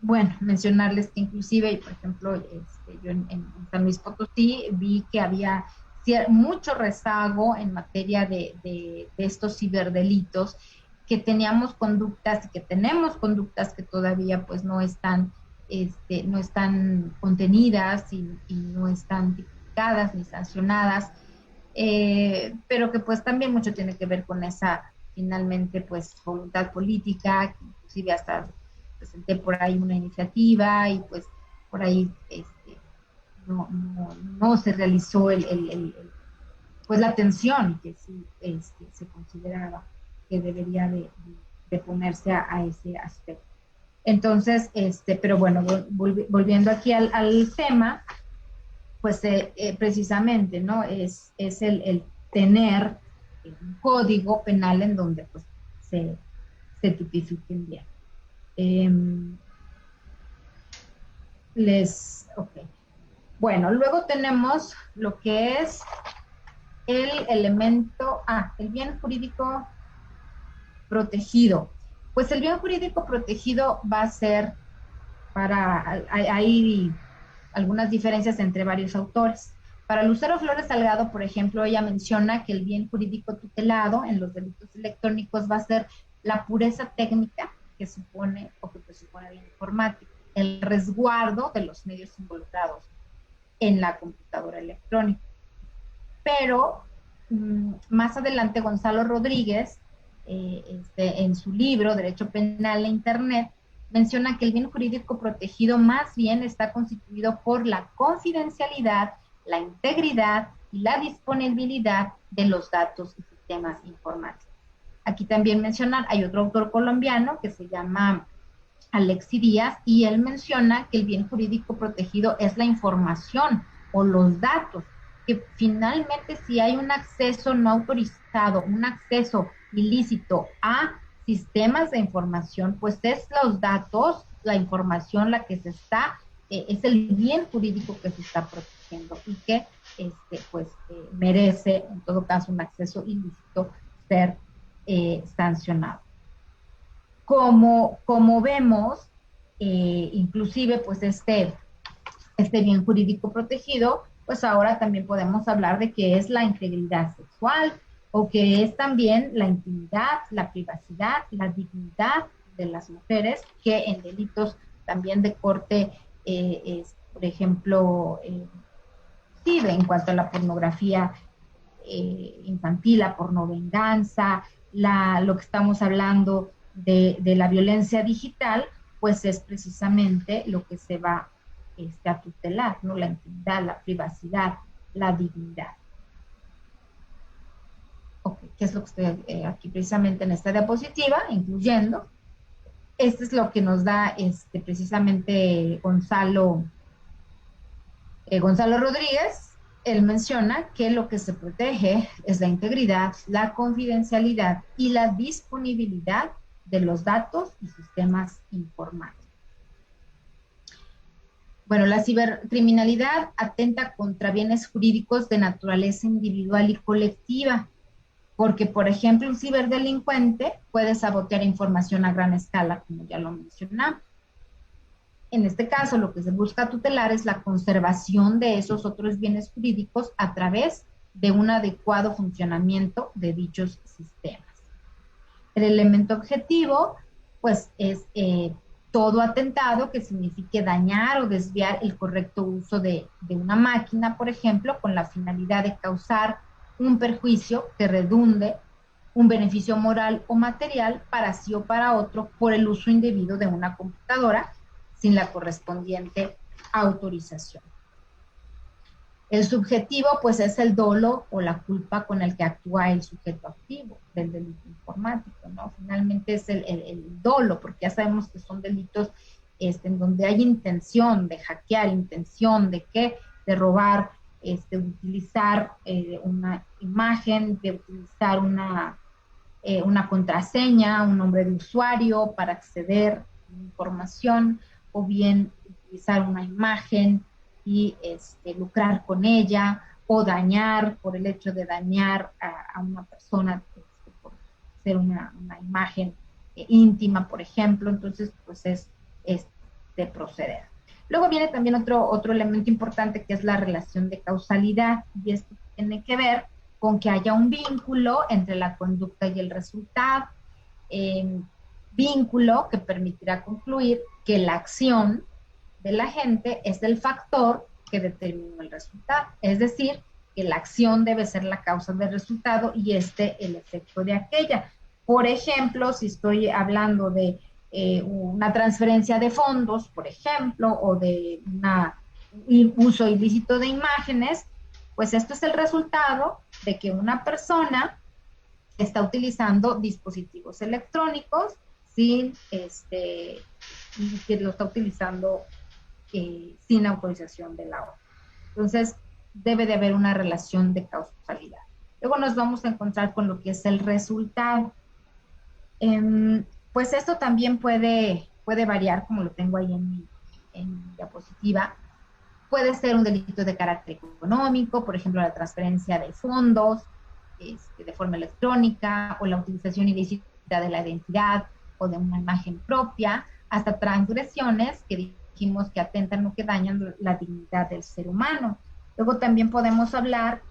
Bueno, mencionarles que inclusive, por ejemplo, yo en San Luis Potosí vi que había mucho rezago en materia de estos ciberdelitos, que teníamos conductas y que tenemos conductas que todavía pues no están contenidas y no están tipificadas ni sancionadas, pero que pues también mucho tiene que ver con esa, finalmente, pues voluntad política, que inclusive hasta presenté por ahí una iniciativa y pues por ahí no se realizó pues la atención que sí se consideraba que debería de ponerse a ese aspecto. Entonces, pero bueno, volviendo aquí al tema, pues precisamente, ¿no? Es el tener un código penal en donde pues se tipifiquen bien. Ok. Bueno, luego tenemos lo que es el elemento, el bien jurídico protegido. Pues el bien jurídico protegido va a ser hay algunas diferencias entre varios autores. Para Lucero Flores Salgado, por ejemplo, ella menciona que el bien jurídico tutelado en los delitos electrónicos va a ser la pureza técnica que supone o que presupone la informática, el resguardo de los medios involucrados en la computadora electrónica. Pero más adelante Gonzalo Rodríguez, en su libro Derecho Penal e Internet, menciona que el bien jurídico protegido más bien está constituido por la confidencialidad, la integridad y la disponibilidad de los datos y sistemas informáticos. Aquí también mencionar, hay otro autor colombiano que se llama Alexi Díaz, y él menciona que el bien jurídico protegido es la información o los datos, que finalmente si hay un acceso no autorizado, un acceso ilícito a sistemas de información, pues es los datos, la información la que se está, es el bien jurídico que se está protegiendo y que merece en todo caso un acceso ilícito ser sancionado. Como vemos, inclusive pues este bien jurídico protegido, pues ahora también podemos hablar de que es la integridad sexual o que es también la intimidad, la privacidad, la dignidad de las mujeres, que en delitos también de corte, por ejemplo, sí, en cuanto a la pornografía infantil, la pornovenganza, lo que estamos hablando de la violencia digital, pues es precisamente lo que se va a tutelar, ¿no? La intimidad, la privacidad, la dignidad. Okay, ¿qué es lo que estoy aquí precisamente en esta diapositiva, incluyendo? Esto es lo que nos da precisamente Gonzalo Rodríguez. Él menciona que lo que se protege es la integridad, la confidencialidad y la disponibilidad de los datos y sistemas informáticos. Bueno, la cibercriminalidad atenta contra bienes jurídicos de naturaleza individual y colectiva, porque, por ejemplo, un ciberdelincuente puede sabotear información a gran escala, como ya lo mencionamos. En este caso, lo que se busca tutelar es la conservación de esos otros bienes jurídicos a través de un adecuado funcionamiento de dichos sistemas. El elemento objetivo, pues, es todo atentado que signifique dañar o desviar el correcto uso de una máquina, por ejemplo, con la finalidad de causar un perjuicio que redunde un beneficio moral o material para sí o para otro por el uso indebido de una computadora sin la correspondiente autorización. El subjetivo, pues, es el dolo o la culpa con el que actúa el sujeto activo del delito informático, ¿no? Finalmente es el dolo, porque ya sabemos que son delitos en donde hay intención de hackear, intención de robar, de utilizar una imagen, de utilizar una contraseña, un nombre de usuario para acceder a información, o bien utilizar una imagen y lucrar con ella, o dañar por el hecho de dañar a una persona por ser una imagen íntima, por ejemplo. Entonces, pues es de proceder. Luego viene también otro elemento importante, que es la relación de causalidad, y esto tiene que ver con que haya un vínculo entre la conducta y el resultado, vínculo que permitirá concluir que la acción de la gente es el factor que determinó el resultado. Es decir, que la acción debe ser la causa del resultado y el efecto de aquella. Por ejemplo, si estoy hablando de una transferencia de fondos, por ejemplo, o de un uso ilícito de imágenes, pues esto es el resultado de que una persona está utilizando dispositivos electrónicos y que lo está utilizando sin autorización de la otra. Entonces, debe de haber una relación de causalidad. Luego nos vamos a encontrar con lo que es el resultado. Pues esto también puede variar, como lo tengo ahí en mi diapositiva. Puede ser un delito de carácter económico, por ejemplo, la transferencia de fondos de forma electrónica, o la utilización ilícita de la identidad o de una imagen propia, hasta transgresiones que dijimos que atentan o que dañan la dignidad del ser humano. Luego también podemos hablar,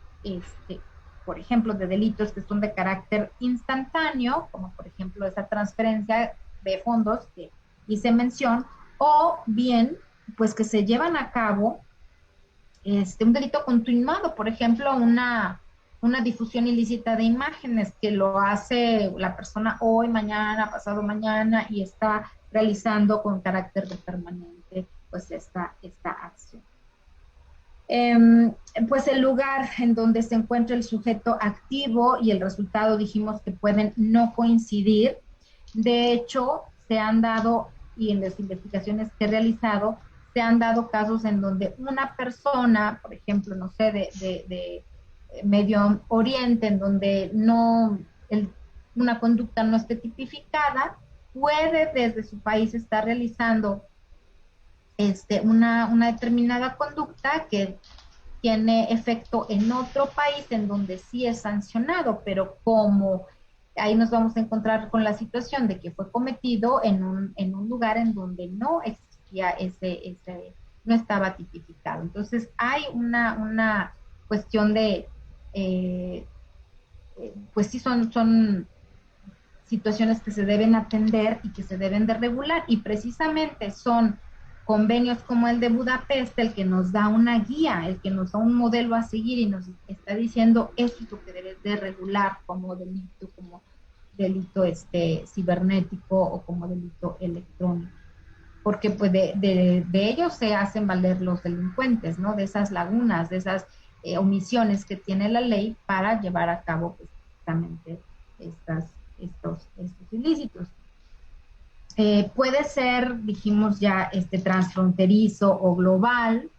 por ejemplo, de delitos que son de carácter instantáneo, como por ejemplo esa transferencia de fondos que hice mención, o bien, pues que se llevan a cabo un delito continuado, por ejemplo, una difusión ilícita de imágenes que lo hace la persona hoy, mañana, pasado mañana, y está realizando con carácter de permanente pues esta acción. Pues el lugar en donde se encuentra el sujeto activo y el resultado dijimos que pueden no coincidir. De hecho, se han dado, y en las investigaciones que he realizado, se han dado casos en donde una persona, por ejemplo, no sé, de Medio Oriente, en donde una conducta no esté tipificada, puede desde su país estar realizando una determinada conducta que tiene efecto en otro país en donde sí es sancionado, pero como ahí nos vamos a encontrar con la situación de que fue cometido en un lugar en donde no existía no estaba tipificado. Entonces hay una cuestión de, pues sí son situaciones que se deben atender y que se deben de regular, y precisamente son convenios como el de Budapest el que nos da una guía, el que nos da un modelo a seguir y nos está diciendo esto es lo que debes de regular como delito cibernético o como delito electrónico, porque pues de ellos se hacen valer los delincuentes, ¿no? De esas lagunas, de esas omisiones que tiene la ley para llevar a cabo pues, precisamente estos ilícitos. Puede ser, dijimos ya, transfronterizo o global,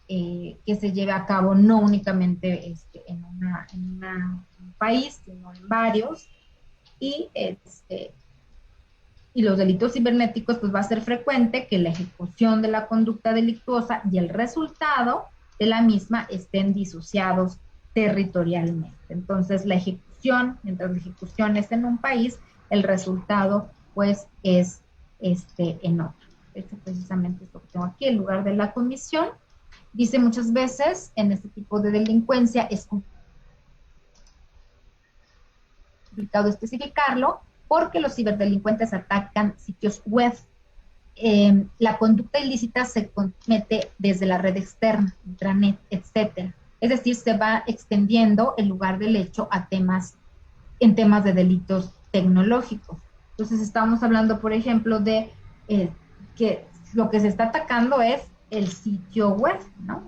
que se lleve a cabo no únicamente en un país, sino en varios, y los delitos cibernéticos, pues va a ser frecuente que la ejecución de la conducta delictuosa y el resultado de la misma estén disociados territorialmente. Entonces, mientras la ejecución es en un país, el resultado pues es en otro. De hecho, precisamente esto que tengo aquí, el lugar de la comisión. Dice muchas veces en este tipo de delincuencia es complicado especificarlo porque los ciberdelincuentes atacan sitios web. La conducta ilícita se comete desde la red externa, intranet, etcétera. Es decir, se va extendiendo el lugar del hecho en temas de delitos tecnológicos. Entonces estamos hablando, por ejemplo, de que lo que se está atacando es el sitio web, ¿no?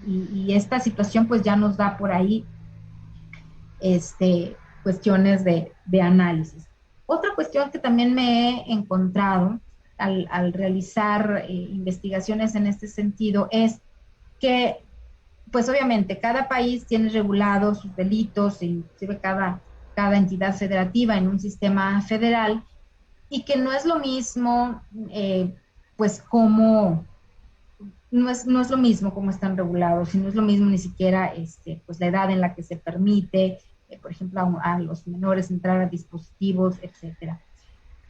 Y esta situación pues ya nos da por ahí cuestiones de análisis. Otra cuestión que también me he encontrado al realizar investigaciones en este sentido es que, pues obviamente, cada país tiene regulados sus delitos, inclusive cada entidad federativa en un sistema federal, y que no es lo mismo, pues como no es lo mismo cómo están regulados, y no es lo mismo ni siquiera pues la edad en la que se permite, por ejemplo, a los menores entrar a dispositivos, etcétera.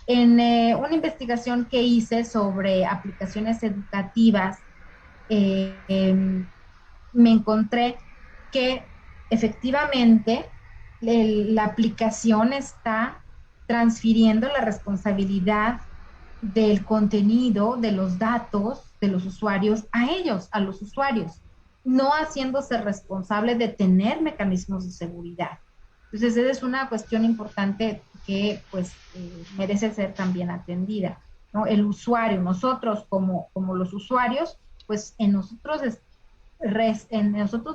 En una investigación que hice sobre aplicaciones educativas, me encontré que efectivamente la aplicación está transfiriendo la responsabilidad del contenido, de los datos de los usuarios a ellos, a los usuarios. no haciéndose responsable de tener mecanismos de seguridad. Entonces, esa es una cuestión importante que pues merece ser también atendida, ¿no? El usuario, nosotros como los usuarios, pues en nosotros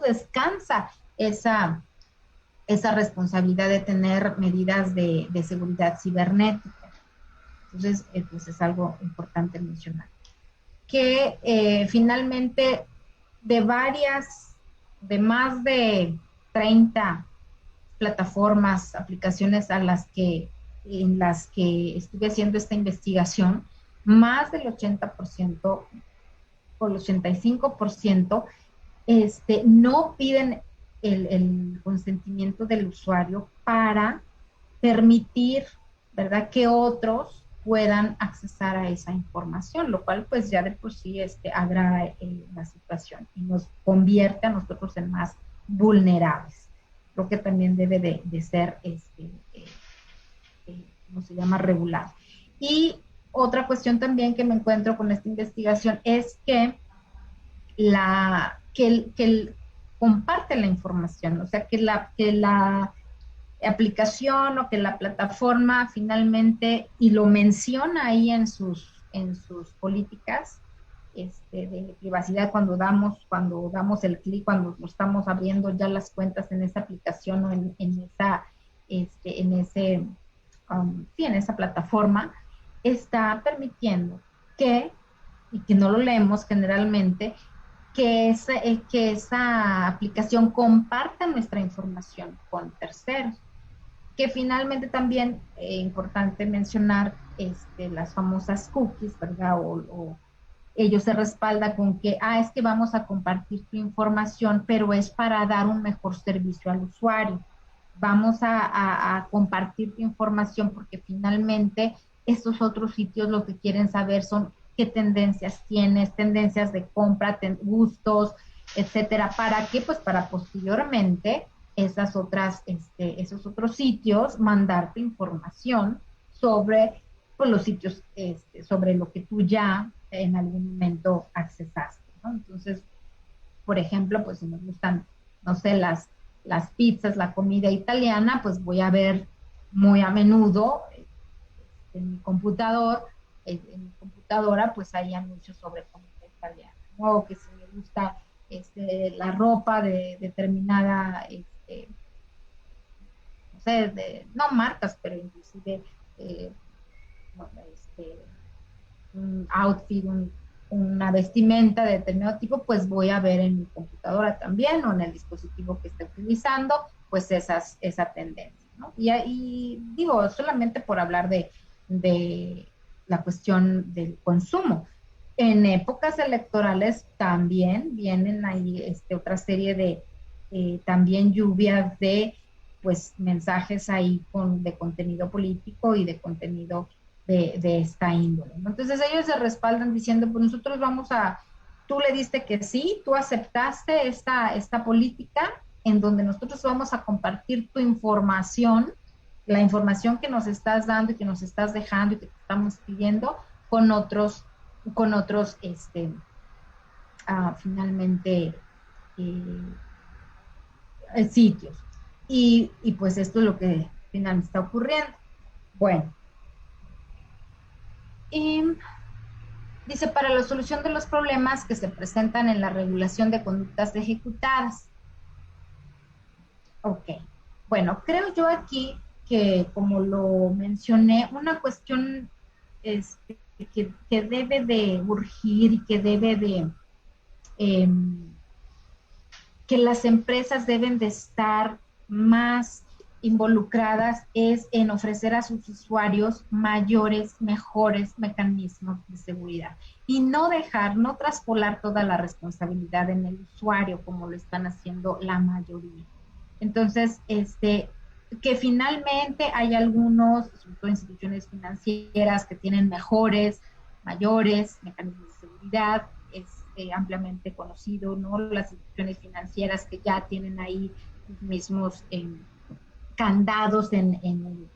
descansa esa responsabilidad de tener medidas de seguridad cibernética. Entonces, pues es algo importante mencionar. Que finalmente de más de 30 plataformas, aplicaciones en las que estuve haciendo esta investigación, más del 80% o el 85% no piden el consentimiento del usuario para permitir, ¿verdad?, que otros puedan accesar a esa información, lo cual pues ya de por sí agrava la situación y nos convierte a nosotros en más vulnerables. Creo que también debe de ser, ¿cómo se llama?, regulado. Y otra cuestión también que me encuentro con esta investigación es que comparte la información, o sea, que la aplicación o que la plataforma finalmente, y lo menciona ahí en sus políticas de privacidad cuando damos el clic, cuando estamos abriendo ya las cuentas en esa aplicación o en esa plataforma, está permitiendo y que no lo leemos generalmente, que esa aplicación comparta nuestra información con terceros. Que finalmente también importante mencionar las famosas cookies, ¿verdad? O ellos se respalda con que, es que vamos a compartir tu información, pero es para dar un mejor servicio al usuario. Vamos a compartir tu información porque finalmente estos otros sitios lo que quieren saber son qué tendencias tienes, tendencias de compra, gustos, etcétera. ¿Para qué? Pues para posteriormente esos otros sitios mandarte información sobre pues, los sitios, sobre lo que tú ya en algún momento accesaste, ¿no? Entonces, por ejemplo, pues si nos gustan, no sé, las pizzas, la comida italiana, pues voy a ver muy a menudo en mi computadora, pues hay anuncios sobre comida italiana, ¿no? O que si me gusta la ropa de determinada, no sé, no marcas, pero inclusive un outfit, una vestimenta de determinado tipo, pues voy a ver en mi computadora también o en el dispositivo que esté utilizando, pues esa tendencia, ¿no? Y digo, solamente por hablar de la cuestión del consumo. En épocas electorales también vienen ahí otra serie de también lluvias de pues mensajes ahí de contenido político y de contenido de esta índole, ¿no? Entonces ellos se respaldan diciendo, pues nosotros tú le diste que sí, tú aceptaste esta política en donde nosotros vamos a compartir tu información, la información que nos estás dando y que nos estás dejando y que te estamos pidiendo con otros finalmente sitios. Y pues esto es lo que finalmente está ocurriendo. Bueno. Y dice, para la solución de los problemas que se presentan en la regulación de conductas ejecutadas. Ok. Bueno, creo yo aquí que, como lo mencioné, una cuestión que debe de urgir y que debe de que las empresas deben de estar más involucradas es en ofrecer a sus usuarios mejores mecanismos de seguridad y no traspolar toda la responsabilidad en el usuario como lo están haciendo la mayoría. Entonces, que finalmente hay algunos, sobre todo instituciones financieras, que tienen mayores mecanismos de seguridad, ampliamente conocido, ¿no? Las instituciones financieras que ya tienen ahí los mismos candados en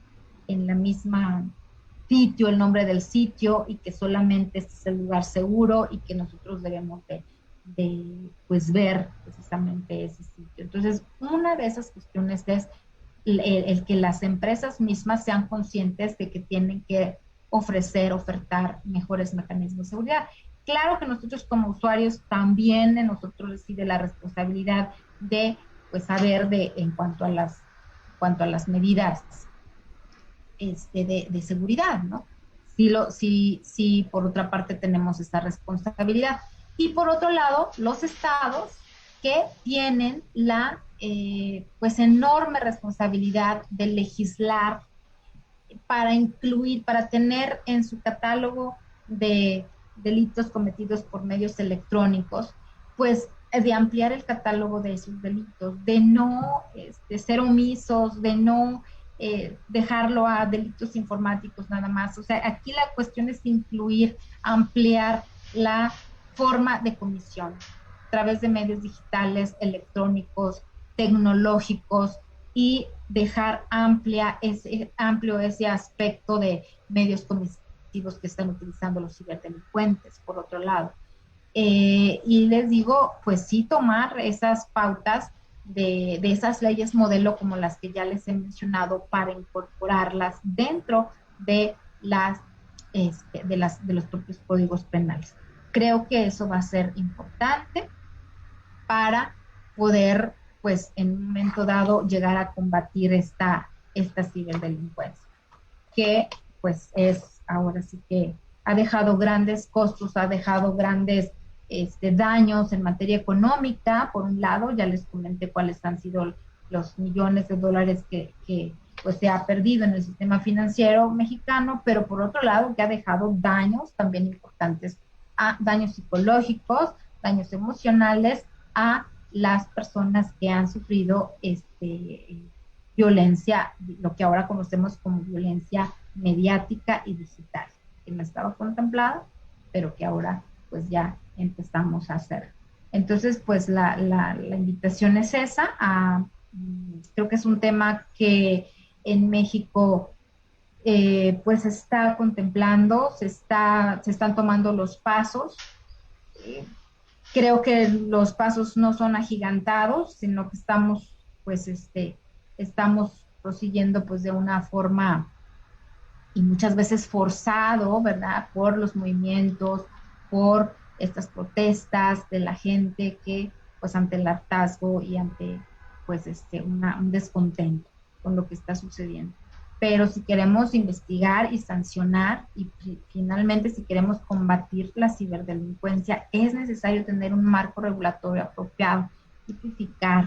la misma sitio, el nombre del sitio, y que solamente este es el lugar seguro y que nosotros debemos pues ver precisamente ese sitio. Entonces, una de esas cuestiones es el que las empresas mismas sean conscientes de que tienen que ofertar mejores mecanismos de seguridad. Claro que nosotros como usuarios también de nosotros reside la responsabilidad de pues saber en cuanto a las medidas de seguridad, ¿no? Sí, por otra parte tenemos esta responsabilidad. Y por otro lado, los estados que tienen la pues enorme responsabilidad de legislar para incluir, para tener en su catálogo de delitos cometidos por medios electrónicos, pues de ampliar el catálogo de esos delitos, de no ser omisos, de no dejarlo a delitos informáticos nada más. O sea, aquí la cuestión es incluir, ampliar la forma de comisión a través de medios digitales, electrónicos, tecnológicos, y dejar amplio ese aspecto de medios comisivos que están utilizando los ciberdelincuentes, por otro lado. Y les digo, pues sí, tomar esas pautas de esas leyes modelo como las que ya les he mencionado para incorporarlas dentro de de los propios códigos penales. Creo que eso va a ser importante para poder, pues, en un momento dado, llegar a combatir esta ciberdelincuencia, que, pues, ahora sí que ha dejado grandes costos, ha dejado grandes daños en materia económica. Por un lado, ya les comenté cuáles han sido los millones de dólares que pues se ha perdido en el sistema financiero mexicano, pero por otro lado que ha dejado daños también importantes, daños psicológicos, daños emocionales a las personas que han sufrido violencia, lo que ahora conocemos como violencia mediática y digital, que no estaba contemplada, pero que ahora pues ya empezamos a hacer. Entonces, pues la invitación es esa. Creo que es un tema que en México pues se está contemplando, se están tomando los pasos. Creo que los pasos no son agigantados, sino que estamos prosiguiendo pues de una forma y muchas veces forzado, ¿verdad? Por los movimientos, por estas protestas de la gente que pues ante el hartazgo y ante pues un descontento con lo que está sucediendo. Pero si queremos investigar y sancionar y finalmente si queremos combatir la ciberdelincuencia, es necesario tener un marco regulatorio apropiado, tipificar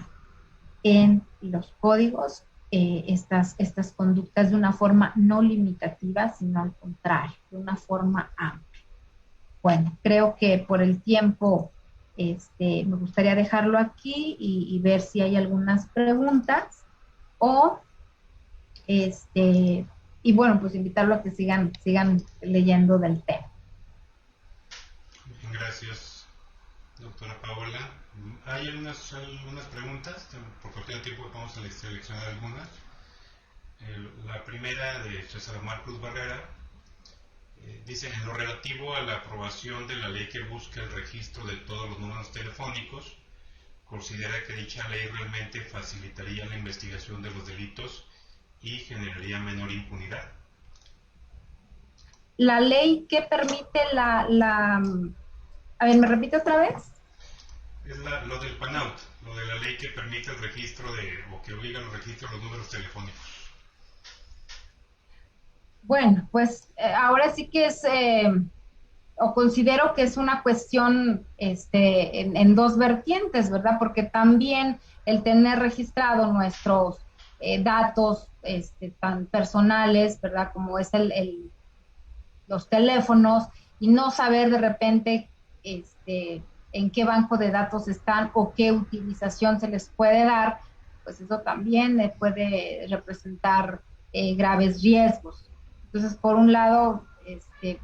en los códigos estas conductas de una forma no limitativa, sino al contrario, de una forma amplia. Bueno, creo que por el tiempo me gustaría dejarlo aquí y ver si hay algunas preguntas o y bueno, pues invitarlo a que sigan leyendo del tema. Gracias, doctora Paola. Hay algunas preguntas, por cuestión de tiempo vamos a seleccionar algunas. La primera de César Omar Cruz Barrera dice: en lo relativo a la aprobación de la ley que busca el registro de todos los números telefónicos, ¿considera que dicha ley realmente facilitaría la investigación de los delitos y generaría menor impunidad? La ley que permite a ver, ¿me repite otra vez? Es lo del PANAUT, lo de la ley que permite el registro o que obliga al registro de los números telefónicos. Bueno, pues ahora sí que es, o considero que es una cuestión en dos vertientes, ¿verdad? Porque también el tener registrado nuestros datos tan personales, ¿verdad? Como es los teléfonos, y no saber de repente en qué banco de datos están o qué utilización se les puede dar, pues eso también puede representar graves riesgos. Entonces, por un lado, sé,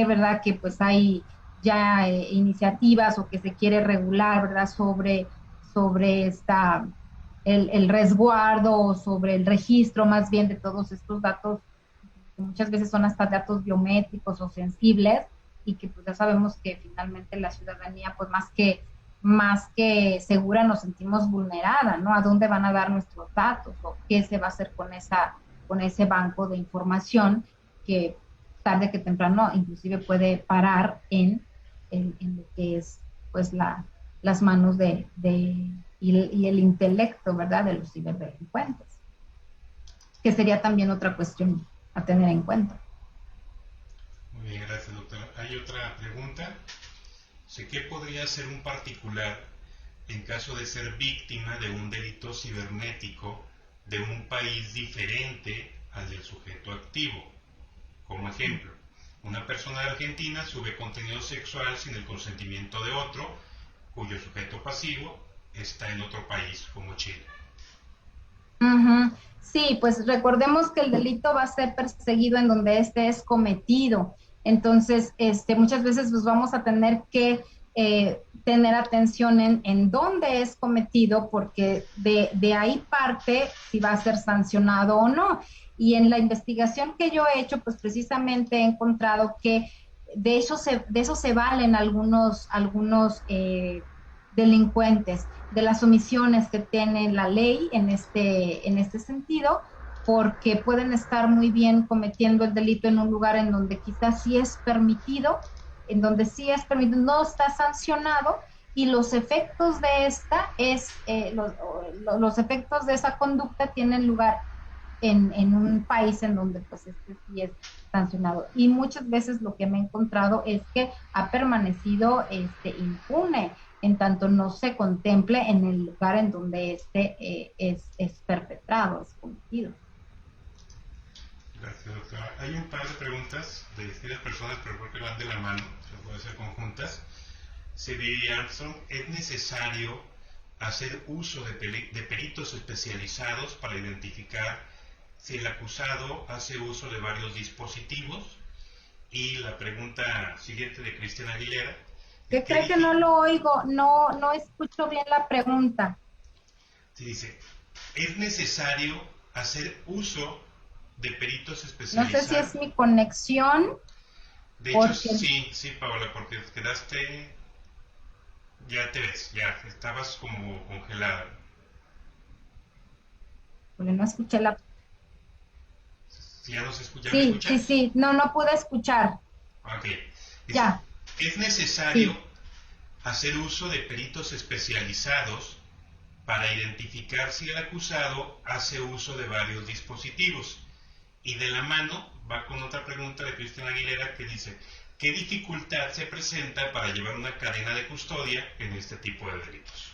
¿verdad?, que pues hay ya iniciativas o que se quiere regular, ¿verdad?, sobre el resguardo o sobre el registro más bien de todos estos datos, que muchas veces son hasta datos biométricos o sensibles, y que pues ya sabemos que finalmente la ciudadanía, pues más que segura nos sentimos vulnerada, ¿no? ¿A dónde van a dar nuestros datos? ¿O qué se va a hacer con ese banco de información que tarde que temprano inclusive puede parar en lo que es pues las manos y el intelecto, ¿verdad?, de los ciberdelincuentes, que sería también otra cuestión a tener en cuenta. Muy bien, gracias, doctora. Hay otra pregunta. ¿Qué podría hacer un particular en caso de ser víctima de un delito cibernético de un país diferente al del sujeto activo? Como ejemplo, una persona de Argentina sube contenido sexual sin el consentimiento de otro, cuyo sujeto pasivo está en otro país, como Chile. Uh-huh. Sí, pues recordemos que el delito va a ser perseguido en donde este es cometido. Entonces, muchas veces pues vamos a tener que tener atención en dónde es cometido, porque de ahí parte si va a ser sancionado o no. Y en la investigación que yo he hecho, pues precisamente he encontrado que de eso se valen algunos delincuentes, de las omisiones que tiene la ley en este sentido, porque pueden estar muy bien cometiendo el delito en un lugar en donde quizás sí es permitido, no está sancionado, y los efectos de los efectos de esa conducta tienen lugar en un país en donde pues sí es sancionado. Y muchas veces lo que me he encontrado es que ha permanecido impune, en tanto no se contemple en el lugar en donde es perpetrado, es cometido. Gracias, doctora. Hay un par de preguntas de distintas personas, pero creo que van de la mano, se pueden ser conjuntas. Vivi Armstrong, ¿es necesario hacer uso de peritos especializados para identificar si el acusado hace uso de varios dispositivos? Y la pregunta siguiente de Cristian Aguilera. ¿Qué cree que no lo oigo? No escucho bien la pregunta. Sí, dice, ¿es necesario hacer uso de peritos especializados? No sé si es mi conexión. De hecho, sí, Paola, porque quedaste, ya te ves, ya estabas como congelada. Porque no escuché la... ¿Ya nos escuchas? Sí, no pude escuchar. Ok. Ya. ¿Es necesario hacer uso de peritos especializados para identificar si el acusado hace uso de varios dispositivos? Y de la mano va con otra pregunta de Cristian Aguilera que dice, ¿qué dificultad se presenta para llevar una cadena de custodia en este tipo de delitos?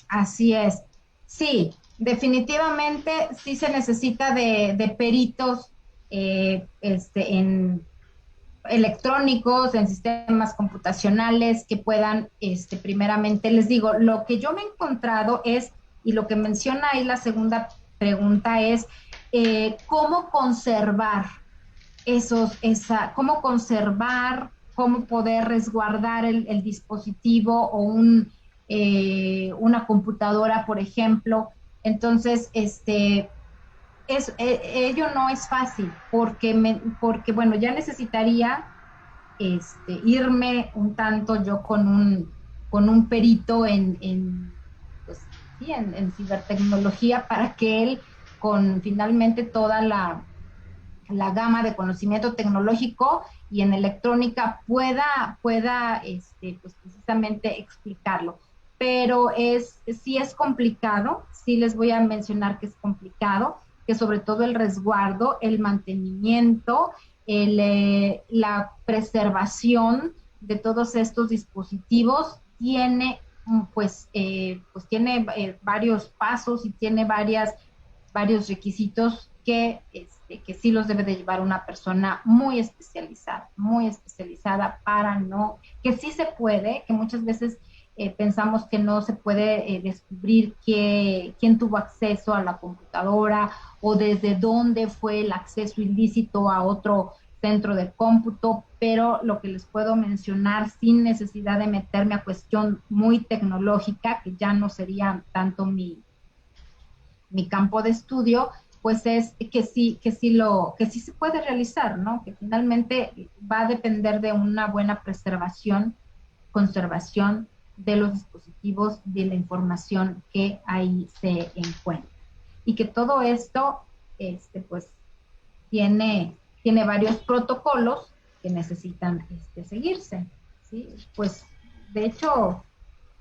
Así es. Sí, definitivamente sí se necesita de peritos en electrónicos, en sistemas computacionales que puedan, primeramente, les digo, lo que yo me he encontrado es, y lo que menciona ahí la segunda pregunta es, cómo conservar cómo poder resguardar el dispositivo o una computadora, por ejemplo. Entonces, ello no es fácil, porque bueno, ya necesitaría irme un tanto yo con un perito pues, sí, en cibertecnología, para que él, con finalmente toda la gama de conocimiento tecnológico y en electrónica, pueda pues precisamente explicarlo. Pero sí es complicado, sí les voy a mencionar que es complicado, que sobre todo el resguardo, el mantenimiento, la preservación de todos estos dispositivos tiene tiene varios pasos y tiene varios requisitos que sí los debe de llevar una persona muy especializada para que sí se puede, que muchas veces pensamos que no se puede descubrir quién tuvo acceso a la computadora o desde dónde fue el acceso ilícito a otro centro de cómputo, pero lo que les puedo mencionar sin necesidad de meterme a cuestión muy tecnológica, que ya no sería tanto mi campo de estudio, pues es que sí se puede realizar, ¿no? Que finalmente va a depender de una buena conservación de los dispositivos, de la información que ahí se encuentra. Y que todo esto, pues, tiene varios protocolos que necesitan seguirse, ¿sí? Pues, de hecho,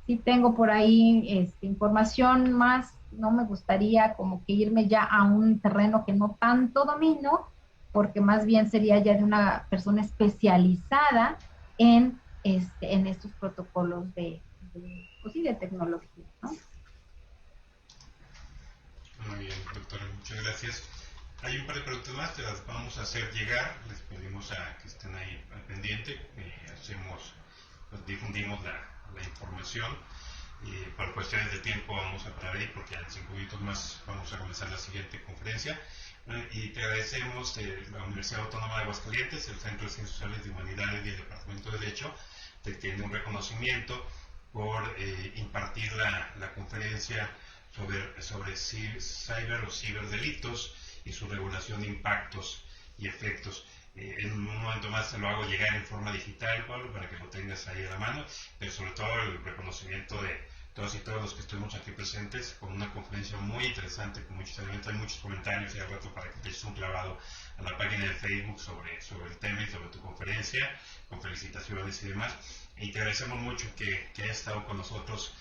sí tengo por ahí información más, no me gustaría como que irme ya a un terreno que no tanto domino, porque más bien sería ya de una persona especializada en estos protocolos pues sí, de tecnología, ¿no? Muy bien, doctora, muchas gracias. Hay un par de preguntas más, te las vamos a hacer llegar. Les pedimos a que estén ahí al pendiente. Pues difundimos la información. Y por cuestiones de tiempo vamos a parar ahí porque en 5 minutos más vamos a comenzar la siguiente conferencia. Y te agradecemos la Universidad Autónoma de Aguascalientes, el Centro de Ciencias Sociales y Humanidades y el Departamento de Derecho, te tiene un reconocimiento por impartir la conferencia sobre cyber o ciberdelitos y su regulación de impactos y efectos. En un momento más te lo hago llegar en forma digital, Pablo, para que lo tengas ahí a la mano, pero sobre todo el reconocimiento de todos y todos los que estuvimos aquí presentes, con una conferencia muy interesante, con muchos elementos, hay muchos comentarios y al rato para que te eches un clavado a la página de Facebook sobre el tema y sobre tu conferencia, con felicitaciones y demás. Y te agradecemos mucho que hayas estado con nosotros,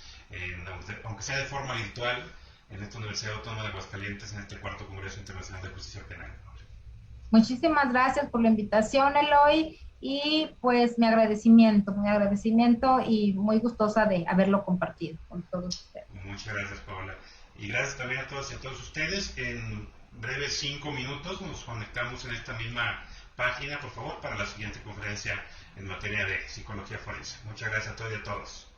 aunque sea de forma virtual, en esta Universidad Autónoma de Aguascalientes, en este 4º Congreso Internacional de Justicia Penal. Muchísimas gracias por la invitación, Eloy, y pues mi agradecimiento y muy gustosa de haberlo compartido con todos ustedes. Muchas gracias, Paola. Y gracias también a todas y a todos ustedes. En breves 5 minutos nos conectamos en esta misma página, por favor, para la siguiente conferencia en materia de psicología forense. Muchas gracias a todos y a todos.